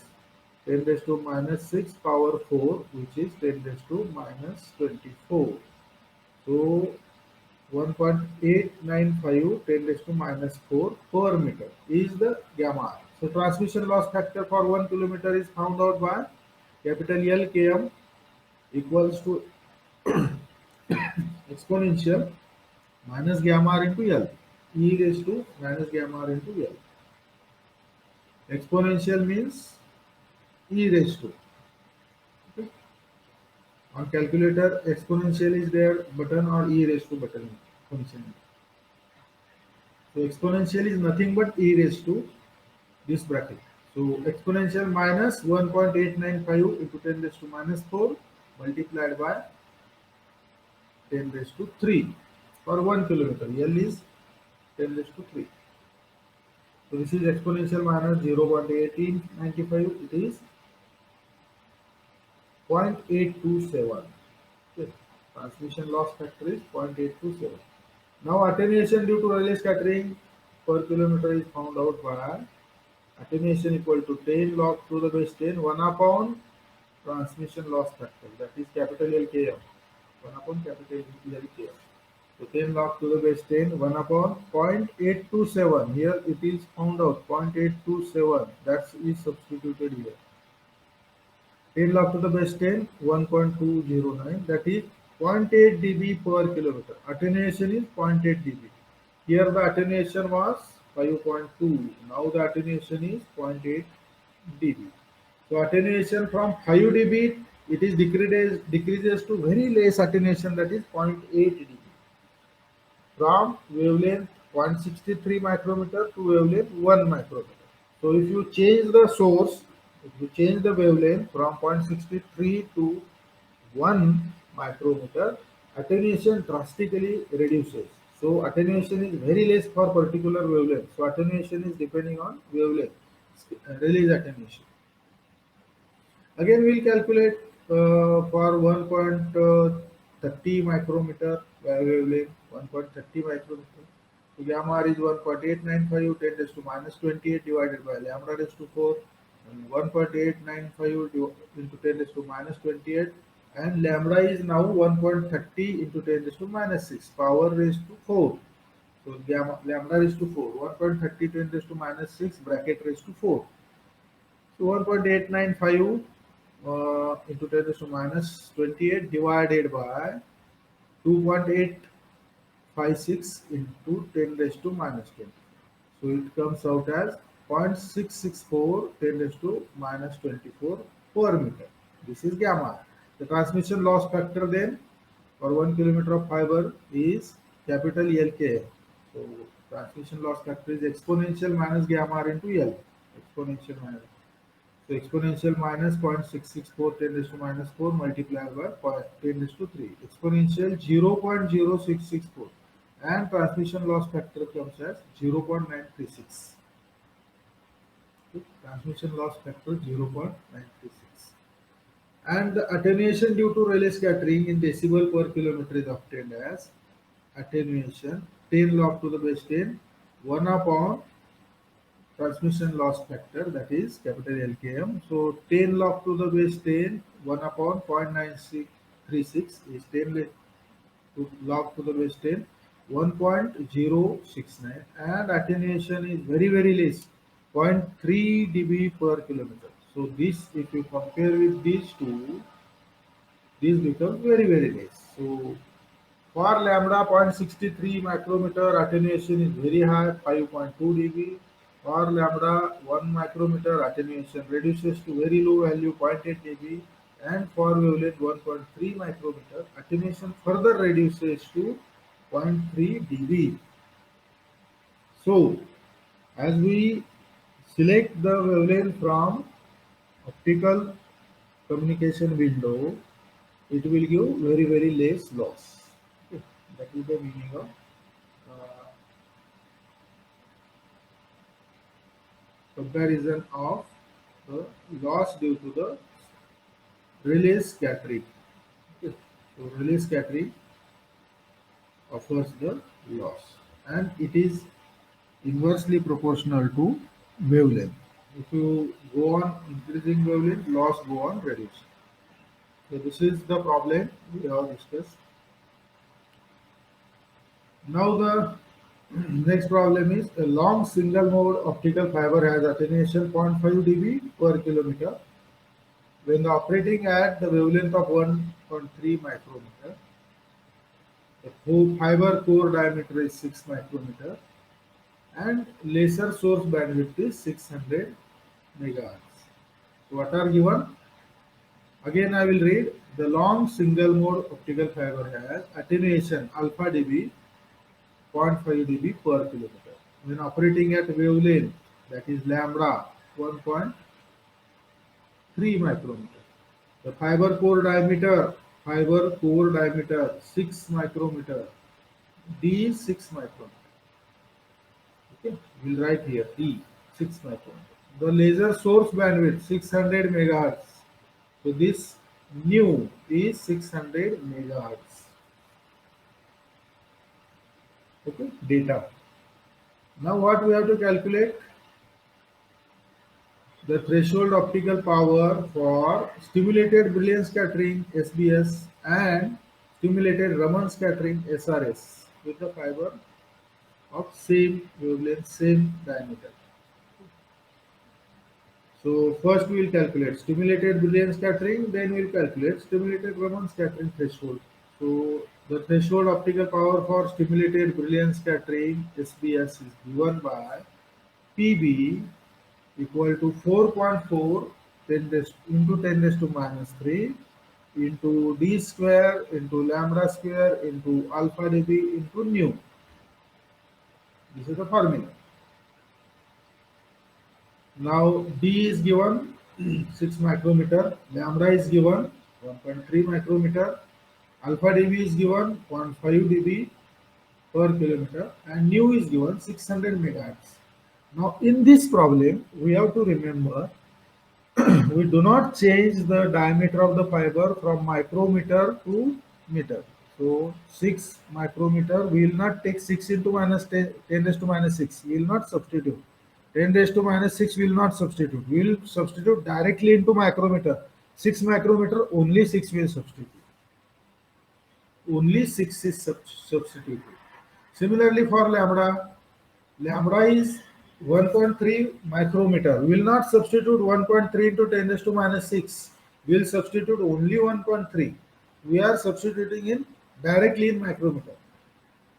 10 raised to minus 6 power 4, which is 10 raised to minus 24. So 1.895 10 raised to minus 4 per meter is the gamma R. So transmission loss factor for 1 kilometer is found out by capital L Km equals to exponential minus gamma R into L, e raised to minus gamma R into L. Exponential means e raised to. Okay. On calculator, exponential is there button or e raised to button function. So exponential is nothing but e raised to this bracket. So exponential minus 1.895 into 10 raised to minus 4 multiplied by 10 raised to 3 for 1 kilometer. L is 10 raised to 3. So this is exponential minus 0.1895. It is 0.827. Okay. Transmission loss factor is 0.827. Now attenuation due to Rayleigh scattering per kilometer is found out by attenuation equal to 10 log to the base 10 1 upon transmission loss factor, that is capital LKM, 1 upon capital LKM. So 10 log to the base 10 1 upon 0.827. Here it is found out 0.827, that is substituted here. 10 log to the base 10 1.209, that is 0.8 dB per kilometer. Attenuation is 0.8 dB. Here the attenuation was 5.2. Now the attenuation is 0.8 dB. So attenuation from 5 dB, it is decreases to very less attenuation, that is 0.8 dB. From wavelength 0.63 micrometer to wavelength 1 micrometer. So if you change the source, if you change the wavelength from 0.63 to 1 micrometer, attenuation drastically reduces. So attenuation is very less for particular wavelength. So attenuation is depending on wavelength, release attenuation. Again, we'll calculate for 1.30 micrometer wavelength, 1.30 micrometer. So gamma r is 1.895 10 raised to minus 28 divided by lambda raised to 4. And 1.895 into 10 raised to minus 28. And lambda is now 1.30 into 10 raised to minus 6 power raised to 4. So gamma lambda raised to 4. 1.30 10 raised to minus 6 bracket raised to 4. So 1.895 into 10 raised to minus 28 divided by 2.856 into 10 raised to minus 20. So it comes out as 0.664 10 raised to minus 24 per meter. This is gamma. The transmission loss factor then for 1 kilometer of fiber is capital LK. So transmission loss factor is exponential minus gamma r into L. Exponential minus. So exponential minus 0.664 10 raised to minus 4 multiplied by 10 raised to 3. Exponential 0.0664. And transmission loss factor comes as 0.936. Transmission loss factor 0.936. And the attenuation due to Rayleigh scattering in decibel per kilometer is obtained as attenuation 10 log to the base 10 1 upon transmission loss factor, that is capital LKM. So 10 log to the base 10 1 upon 0.936 is 10 log to the base 10 1.069, and attenuation is very less, 0.3 dB per kilometer. So this, if you compare with these two, this becomes very less. So for lambda 0.63 micrometer, attenuation is very high, 5.2 dB. For lambda 1 micrometer, attenuation reduces to very low value, 0.8 dB, and for wavelength 1.3 micrometer, attenuation further reduces to zero point 0.3 dB. So, as we select the wavelength from optical communication window, it will give very less loss. Okay. That is the meaning of uh, comparison of the loss due to the relay scattering. Okay. So relay scattering offers the loss, and it is inversely proportional to wavelength. If you go on increasing wavelength, loss go on reducing. So this is the problem we have discussed. Now the next problem is a long single mode optical fiber has attenuation 0.5 dB per kilometer when operating at the wavelength of 1.3 micrometer. The fiber core diameter is 6 micrometer and laser source bandwidth is 600 megahertz. So what are given? Again I will read. The long single mode optical fiber has attenuation alpha dB 0.5 dB per kilometer when operating at wavelength, that is lambda 1.3 micrometer. The fiber core diameter 6 micrometer, D is 6 micrometer. Okay, we'll write here D 6 micrometer. The laser source bandwidth 600 megahertz. So this nu is 600 megahertz. Okay, data. Now what we have to calculate? The threshold optical power for stimulated brilliance scattering SBS and stimulated Raman scattering SRS with the fiber of same wavelength, same diameter. So first we will calculate stimulated brilliance scattering, then we will calculate stimulated Raman scattering threshold. So the threshold optical power for stimulated brilliance scattering SBS is given by PB equal to 4.4 into 10 raised to minus 3 into d square into lambda square into alpha dB into nu. This is the formula. Now d is given 6 micrometer, lambda is given 1.3 micrometer, alpha dB is given 0.5 dB per kilometer, and nu is given 600 megahertz. Now in this problem, we have to remember we do not change the diameter of the fiber from micrometer to meter. So 6 micrometer, we will not take 6 into minus 10, 10 raised to minus 6. We will not substitute. 10 raised to minus 6 will not substitute. We will substitute directly into micrometer. 6 micrometer, only 6 will substitute. Only 6 is substituted. Similarly for lambda, lambda is 1.3 micrometer. We will not substitute 1.3 into 10 raised to minus 6. We will substitute only 1.3. We are substituting in directly in micrometer.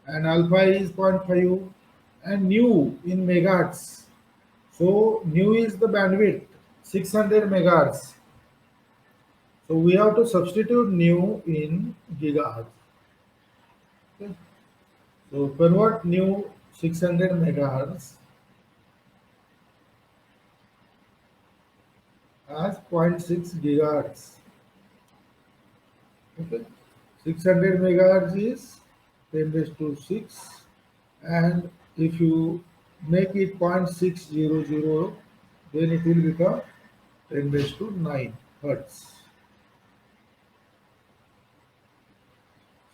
And alpha is 0.5 and nu in megahertz. So nu is the bandwidth 600 megahertz. So we have to substitute nu in gigahertz. Okay. So convert nu 600 megahertz as 0.6 gigahertz. Okay, 600 megahertz is 10 raised to 6, and if you make it 0.600, then it will become 10 raised to 9 hertz.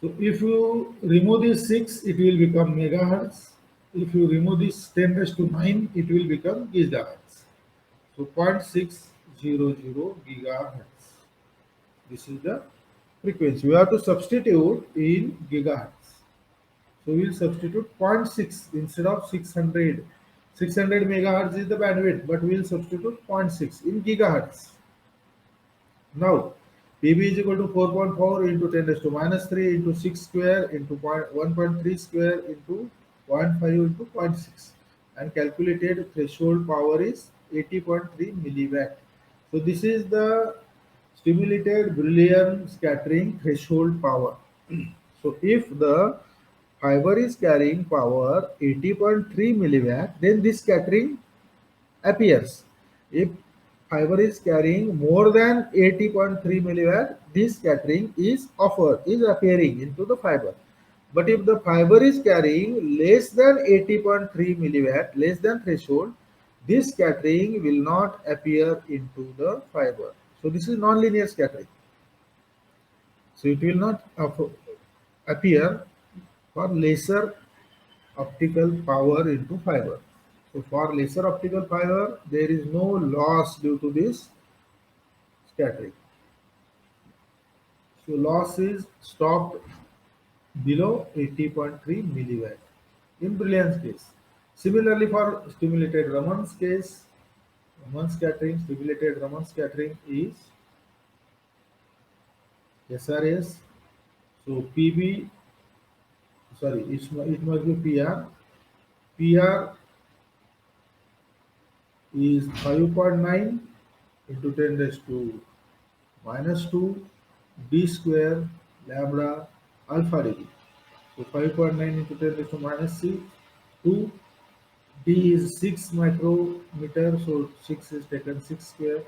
So if you remove this 6, it will become megahertz. If you remove this 10 raised to 9, it will become gigahertz. So 0.600 gigahertz. This is the frequency. We have to substitute in gigahertz. So we will substitute 0.6 instead of 600. 600 megahertz is the bandwidth, but we will substitute 0.6 in gigahertz. Now, PB is equal to 4.4 into 10 raised to minus 3 into 6 square into 1.3 square into 0.5 into 0.6, and calculated threshold power is 80.3 milliwatt. So this is the stimulated Brillouin scattering threshold power. So if the fiber is carrying power 80.3 milliwatt, then this scattering appears. If fiber is carrying more than 80.3 milliwatt, this scattering is appearing into the fiber. But if the fiber is carrying less than 80.3 milliwatt, less than threshold, this scattering will not appear into the fiber. So this is non-linear scattering. So it will not appear for lesser optical power into fiber. So for lesser optical fiber, there is no loss due to this scattering. So loss is stopped below 80.3 milliwatt in Brilliant's case. Similarly, for stimulated Raman's case, Raman scattering, stimulated Raman scattering is SRS. So PB, sorry, it must be PR. PR is 5.9 into 10 raised to minus 2 d square lambda alpha dB. So 5.9 into 10 raised to minus 6, 2 d is 6 micrometer, so 6 is taken 6 square,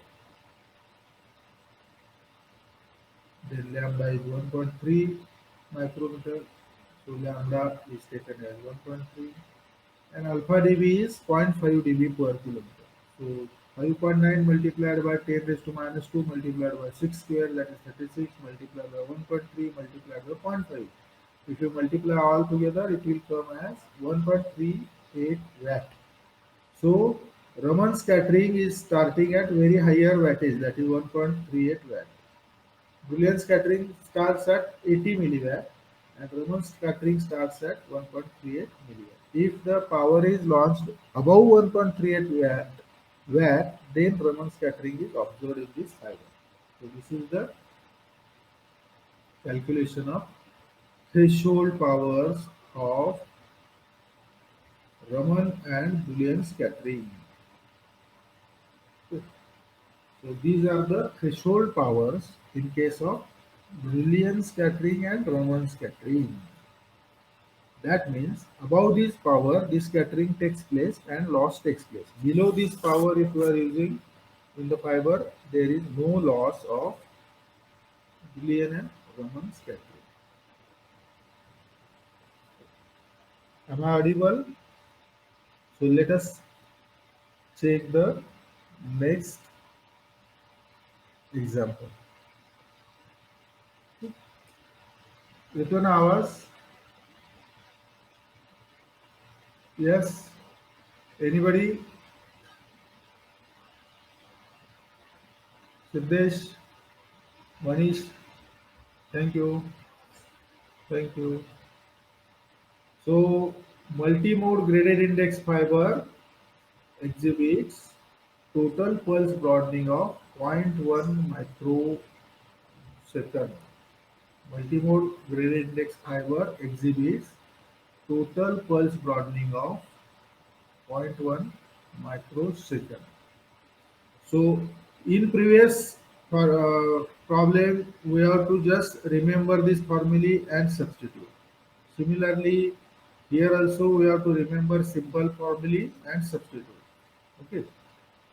then lambda is 1.3 micrometer, so lambda is taken as 1.3, and alpha dB is 0.5 dB per kilometer. So 5.9 multiplied by 10 raised to minus 2 multiplied by 6 square, that is 36, multiplied by 1.3 multiplied by zero point 0.5. If you multiply all together, it will come as 1.38 watt. So Raman scattering is starting at very higher wattage, that is 1.38 watt. Boolean scattering starts at 80 milliwatt and Raman scattering starts at 1.38 milliwatt. If the power is launched above 1.38 watt, then Raman scattering is observed in this fiber. So this is the calculation of threshold powers of Raman and Boolean scattering. So these are the threshold powers in case of Brillouin scattering and Raman scattering. That means above this power, this scattering takes place and loss takes place. Below this power, if you are using in the fiber, there is no loss of Brillouin and Raman scattering. Am I audible? So let us check the next example. Return hours. Yes. Anybody? Siddesh, Manish. Thank you. Thank you. So multi-mode graded index fiber exhibits total pulse broadening of zero point 0.1 microsecond. Multi-mode graded index fiber exhibits total pulse broadening of zero point 0.1 microsecond. So in previous problem, we have to just remember this formulae and substitute. Similarly, here also we have to remember simple formulae and substitute. Okay.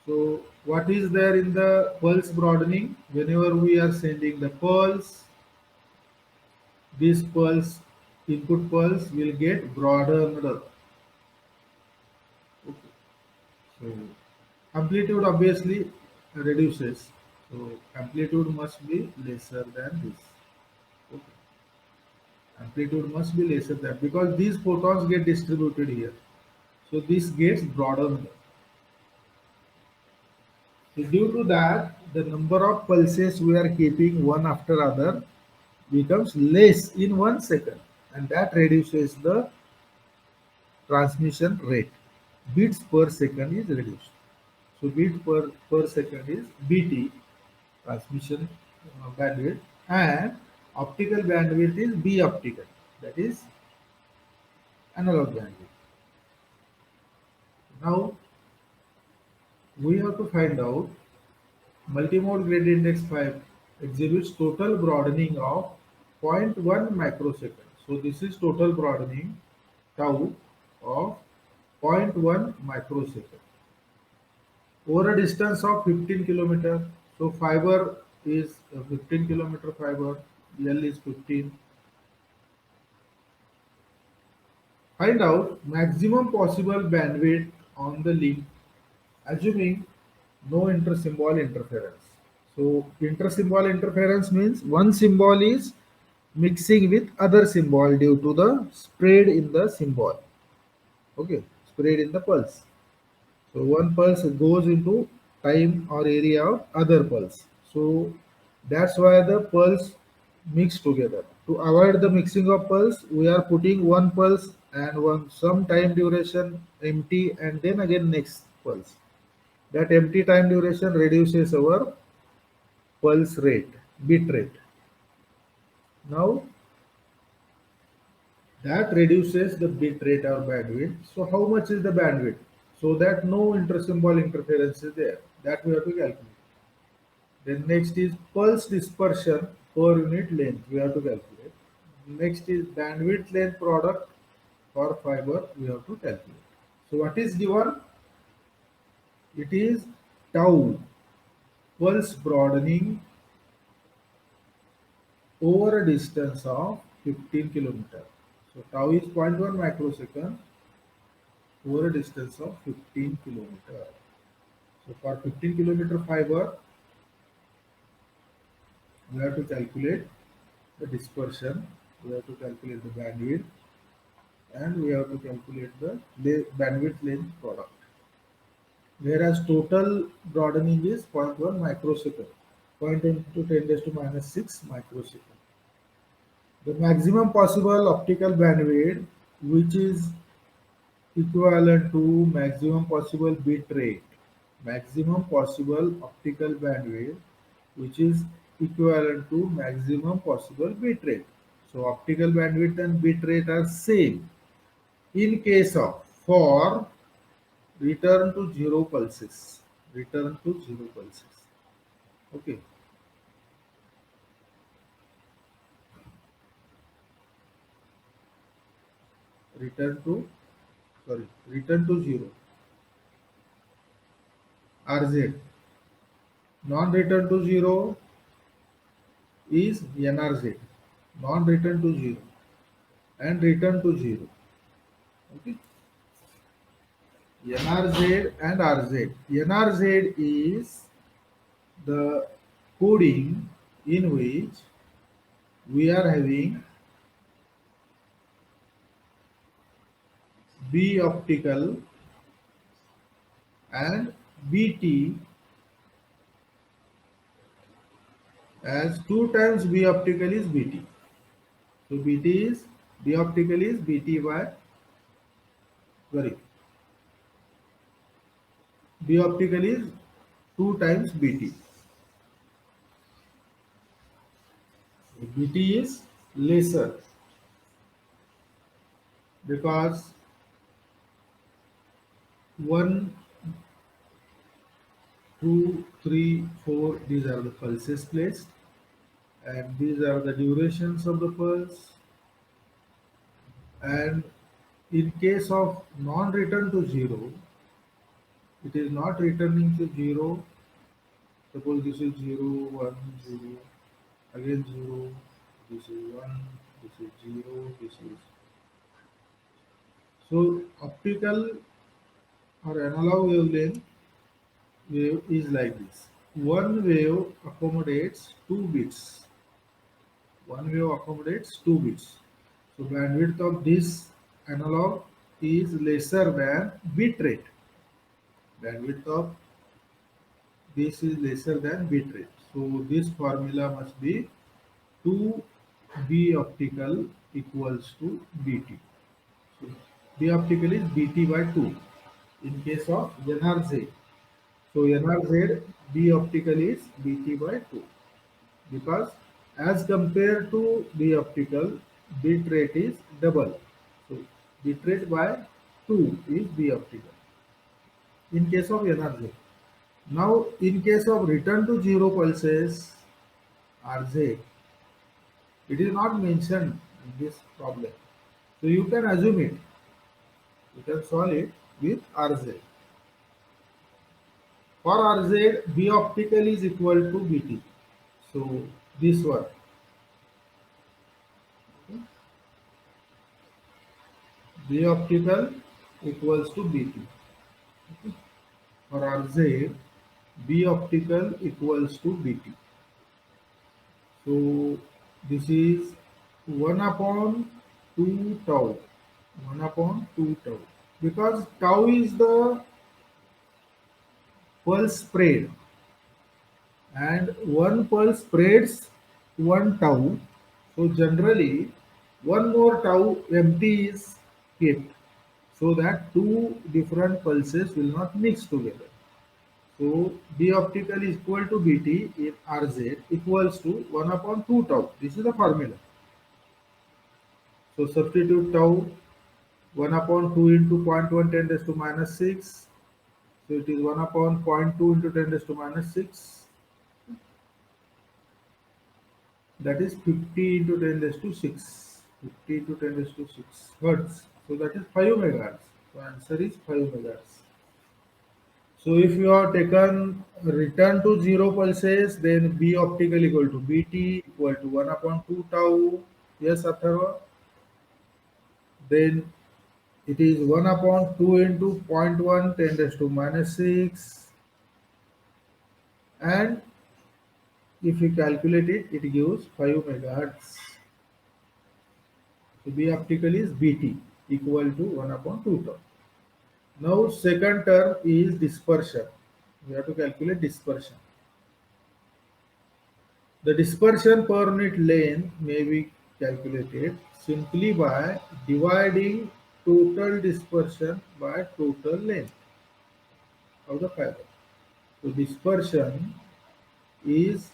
So what is there in the pulse broadening? Whenever we are sending the pulse, this pulse, input pulse will get broadened. Okay. So amplitude obviously reduces. So amplitude must be lesser than this. Okay. Amplitude must be lesser than, because these photons get distributed here. So this gets broadened. So due to that, the number of pulses we are keeping one after other becomes less in 1 second, and that reduces the transmission rate. Bits per second is reduced. So per second is BT, transmission bandwidth, and optical bandwidth is B optical, that is analog bandwidth. Now we have to find out multimode gradient index exhibits total broadening of zero point 0.1 microsecond. So this is total broadening tau of zero point 0.1 microsecond over a distance of 15 kilometer. So fiber is a 15 kilometer fiber, L is 15. Find out maximum possible bandwidth on the link, assuming no intersymbol interference. So intersymbol interference means one symbol is mixing with other symbol due to the spread in the symbol. Okay, spread in the pulse. So one pulse goes into time or area of other pulse. So that's why the pulse mix together. To avoid the mixing of pulse, we are putting one pulse and one some time duration empty and then again next pulse. That empty time duration reduces our pulse rate, bit rate. Now that reduces the bit rate or bandwidth. So how much is the bandwidth? So that no intersymbol interference is there. That we have to calculate. Then next is pulse dispersion per unit length. We have to calculate. Next is bandwidth length product for fiber. We have to calculate. So what is given? It is tau pulse broadening over a distance of 15 kilometer. So tau is zero point 0.1 microsecond over a distance of 15 kilometer. So for 15 kilometer fiber, we have to calculate the dispersion, we have to calculate the bandwidth, and we have to calculate the bandwidth length product. Whereas total broadening is zero point 0.1 microsecond, 0.1 to 10 raised to minus 6 microsecond. The maximum possible optical bandwidth, which is equivalent to maximum possible bit rate, maximum possible optical bandwidth, which is equivalent to maximum possible bit rate. So optical bandwidth and bit rate are same in case of for return to zero pulses. Return to zero pulses. Okay. Return to return to zero. RZ. Non-return to zero is NRZ. Non-return to zero and return to zero. Okay. NRZ and RZ. NRZ is the coding in which we are having B optical and BT as 2 times B optical is BT. So B optical is BT by B optical is 2 times BT. BT is lesser because 1, 2, 3, 4, these are the pulses placed and these are the durations of the pulse, and in case of non-return to zero, it is not returning to zero. Suppose this is 0, 1, 0, again 0, this is 1, this is 0, this is. So optical or analog wavelength wave is like this. One wave accommodates 2 bits. One wave accommodates 2 bits. So bandwidth of this analog is lesser than bit rate. Bandwidth of this is lesser than bit rate. So this formula must be 2B optical equals to BT. So B optical is BT by 2 in case of NRZ. So NRZ B optical is BT by 2 because as compared to B optical, bit rate is double. So bit rate by 2 is B optical in case of NRZ. Now in case of return to zero pulses, RZ. It is not mentioned in this problem. So you can assume it. You can solve it with RZ. For RZ, B optical is equal to BT. So this one, okay, B optical equals to BT. Okay. For RZ, B optical equals to BT. So this is 1 upon 2 tau. 1 upon 2 tau. Because tau is the pulse spread, and one pulse spreads 1 tau. So generally, one more tau empty is kept, so that two different pulses will not mix together. So B optical is equal to BT in RZ equals to 1 upon 2 tau. This is the formula. So substitute tau 1 upon 2 into 0.1 10 raised to minus 6. So it is 1 upon zero point 0.2 into 10 raised to minus 6. That is 50 into 10 raised to 6. 50 into 10 raised to 6 hertz. So that is 5 megahertz. So answer is 5 megahertz. So if you are taken return to zero pulses, then B optical equal to BT equal to 1 upon 2 tau. Yes, Atharva. Then it is 1 upon 2 into zero point 0.1 10 raised to minus 6. And if you calculate it, it gives 5 megahertz. So B optical is BT equal to 1 upon 2 tau. Now second term is dispersion. We have to calculate dispersion. The dispersion per unit length may be calculated simply by dividing total dispersion by total length of the fiber. So dispersion is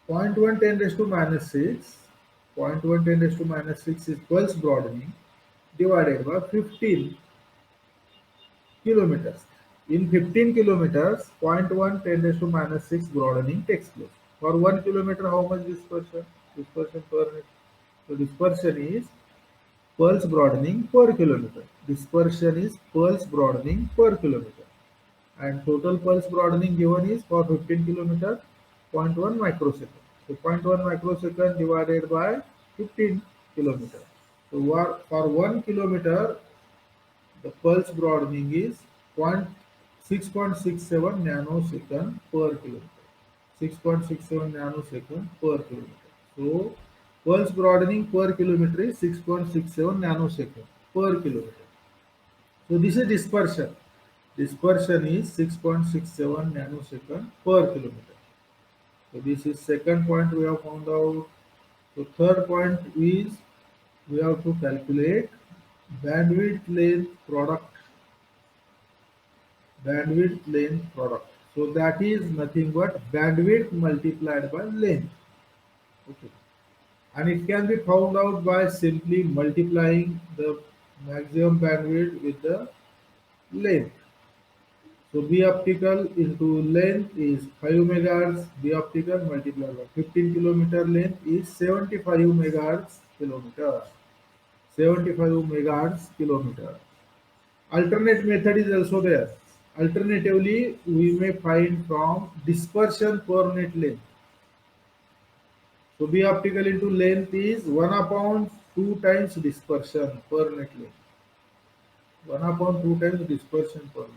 0.1 10 raised to minus 6. 0.1 10 raised to minus 6 is pulse broadening divided by 15 kilometers. In 15 kilometers, 0.1 10 raised to minus 6 broadening takes place. For 1 kilometer, how much dispersion? Dispersion per unit. So dispersion is pulse broadening per kilometer. Dispersion is pulse broadening per kilometer. And total pulse broadening given is for 15 kilometer, 0.1 microsecond. So 0.1 microsecond divided by 15 kilometer. So for 1 kilometer, the pulse broadening is 6.67 nanosecond per kilometer. 6.67 nanosecond per kilometer. So pulse broadening per kilometer is 6.67 nanosecond per kilometer. So this is dispersion. Dispersion is 6.67 nanosecond per kilometer. So this is second point we have found out. So third point is we have to calculate bandwidth length product. Bandwidth length product. So that is nothing but bandwidth multiplied by length. Okay. And it can be found out by simply multiplying the maximum bandwidth with the length. So B optical into length is 5 megahertz. B optical multiplied by 15 kilometer length is 75 megahertz kilometer. 75 megahertz kilometer. Alternate method is also there. Alternatively, we may find from dispersion per unit length. So B optical into length is 1 upon 2 times dispersion per unit length. 1 upon 2 times dispersion per unit.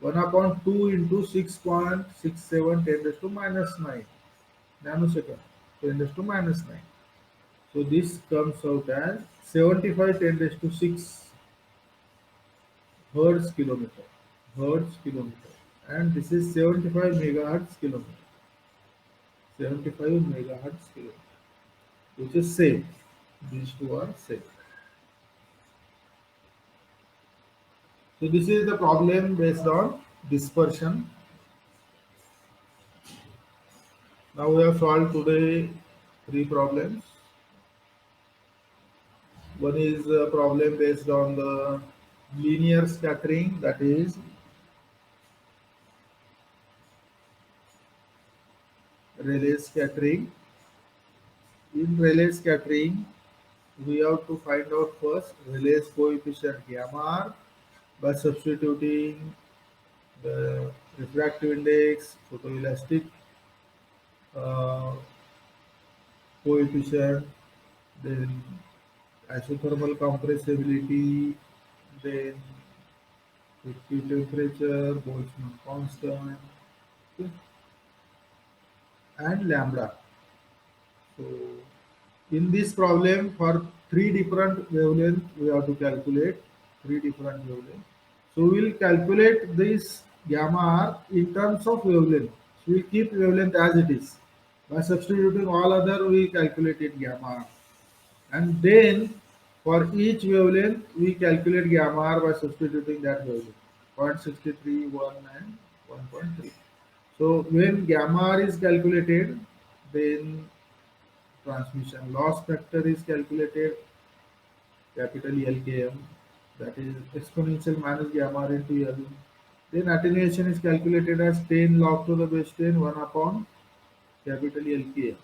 1 upon 2 into 6.67 10 raised to minus 9 nanosecond 10 raised to minus 9. So this comes out as 75 10 raised to 6 hertz kilometer. Hertz kilometer. And this is 75 megahertz kilometer. 75 megahertz kilometer. Which is same. These two are same. So this is the problem based on dispersion. Now we have solved today 3 problems. One is a problem based on the linear scattering, that is Rayleigh scattering. In Rayleigh scattering, we have to find out first Rayleigh's coefficient gamma r by substituting the refractive index, photoelastic uh, coefficient, then isothermal compressibility, then effective temperature, Boltzmann constant, okay, and lambda. So in this problem, for three different wavelengths, we have to calculate three different wavelengths. So we will calculate this gamma r in terms of wavelength. So we keep wavelength as it is. By substituting all other, we calculated gamma r. And then for each wavelength, we calculate gamma r by substituting that wavelength. 0.63, 1 and 1.3. So when gamma r is calculated, then transmission loss factor is calculated, capital LKM, that is exponential minus gamma r into L. Then attenuation is calculated as 10 log to the base 10 1 upon capital LKM.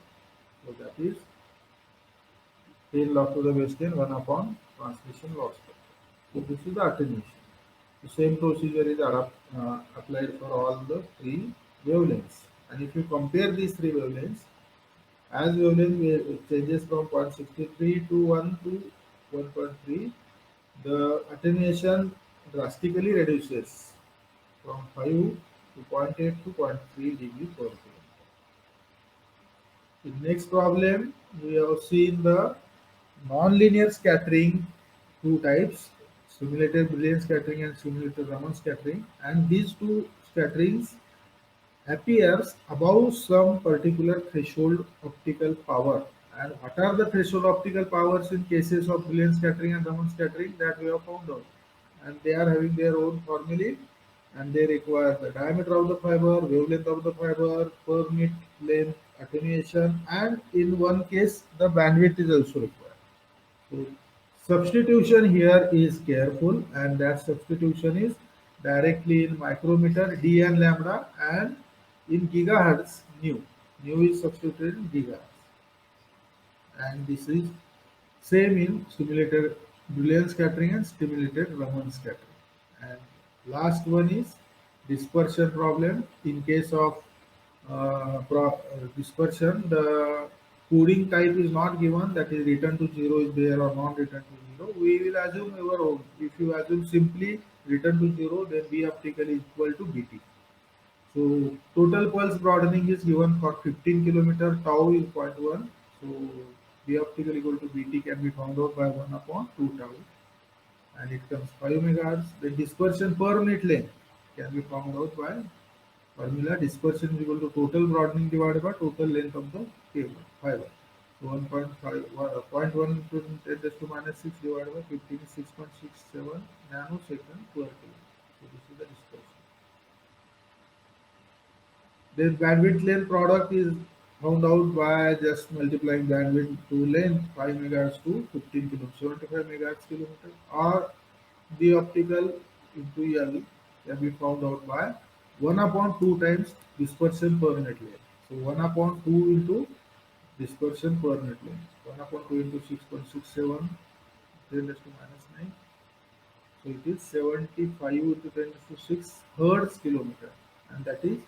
So that is 10 log to the base 10 1 upon transmission loss factor. So this is the attenuation. The same procedure is applied for all the three wavelengths. And if you compare these three wavelengths, as wavelength changes from 0.63 to 1 to 1.3, the attenuation drastically reduces from 5 to zero point 0.8 to zero point 0.3 dB per kilometer. In next problem, we have seen the nonlinear scattering, two types, simulated Brillouin scattering and simulated Raman scattering, and these two scatterings appears above some particular threshold optical power. And what are the threshold optical powers in cases of Brillouin scattering and Raman scattering, that we have found out. And they are having their own formulae, and they require the diameter of the fiber, wavelength of the fiber, per meter length, attenuation, and in one case the bandwidth is also required. So substitution here is careful, and that substitution is directly in micrometer d and lambda, and in gigahertz nu. Nu is substituted in gigahertz, and this is same in simulated Brillouin scattering and simulated Raman scattering. And last one is dispersion problem. In case of dispersion, the coding type is not given, that is return to zero is there or not return to zero. We will assume our own. If you assume simply return to zero, then B optical is equal to BT. So total pulse broadening is given for 15 kilometer, tau is 0.1. So B optical equal to BT can be found out by 1 upon 2 tau, and it comes 5 megahertz. The dispersion per unit length can be found out by formula dispersion is equal to total broadening divided by total length of the cable fiber. So 1.5, 0.1 into 10 raised to minus 6 divided by 15 is 6.67 nanosecond per kilometer. So this is the dispersion. Then bandwidth length product is found out by just multiplying bandwidth to length 5 megahertz to 15 kilometers, 75 megahertz kilometer, or the optical into L can be found out by 1 upon 2 times dispersion per unit length. So 1 upon 2 into dispersion per unit length. 1 upon 2 into 6.67, 10 raised to minus 9. So it is 75 into 10 raised to 6 hertz kilometer, and that is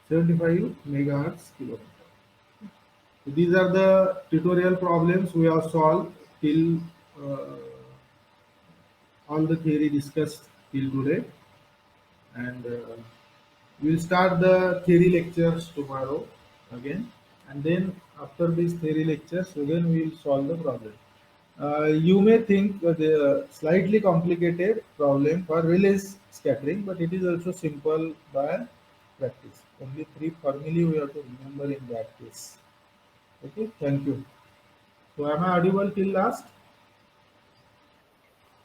75 megahertz kilometer. So these are the tutorial problems we have solved till all the theory discussed till today, and we'll start the theory lectures tomorrow again, and then after these theory lectures again we'll solve the problem. You may think the slightly complicated problem for Rayleigh scattering, but it is also simple by practice. Only three formulae we have to remember in that case. Okay, thank you. So am I audible till last?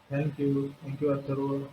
Thank you, Atharva.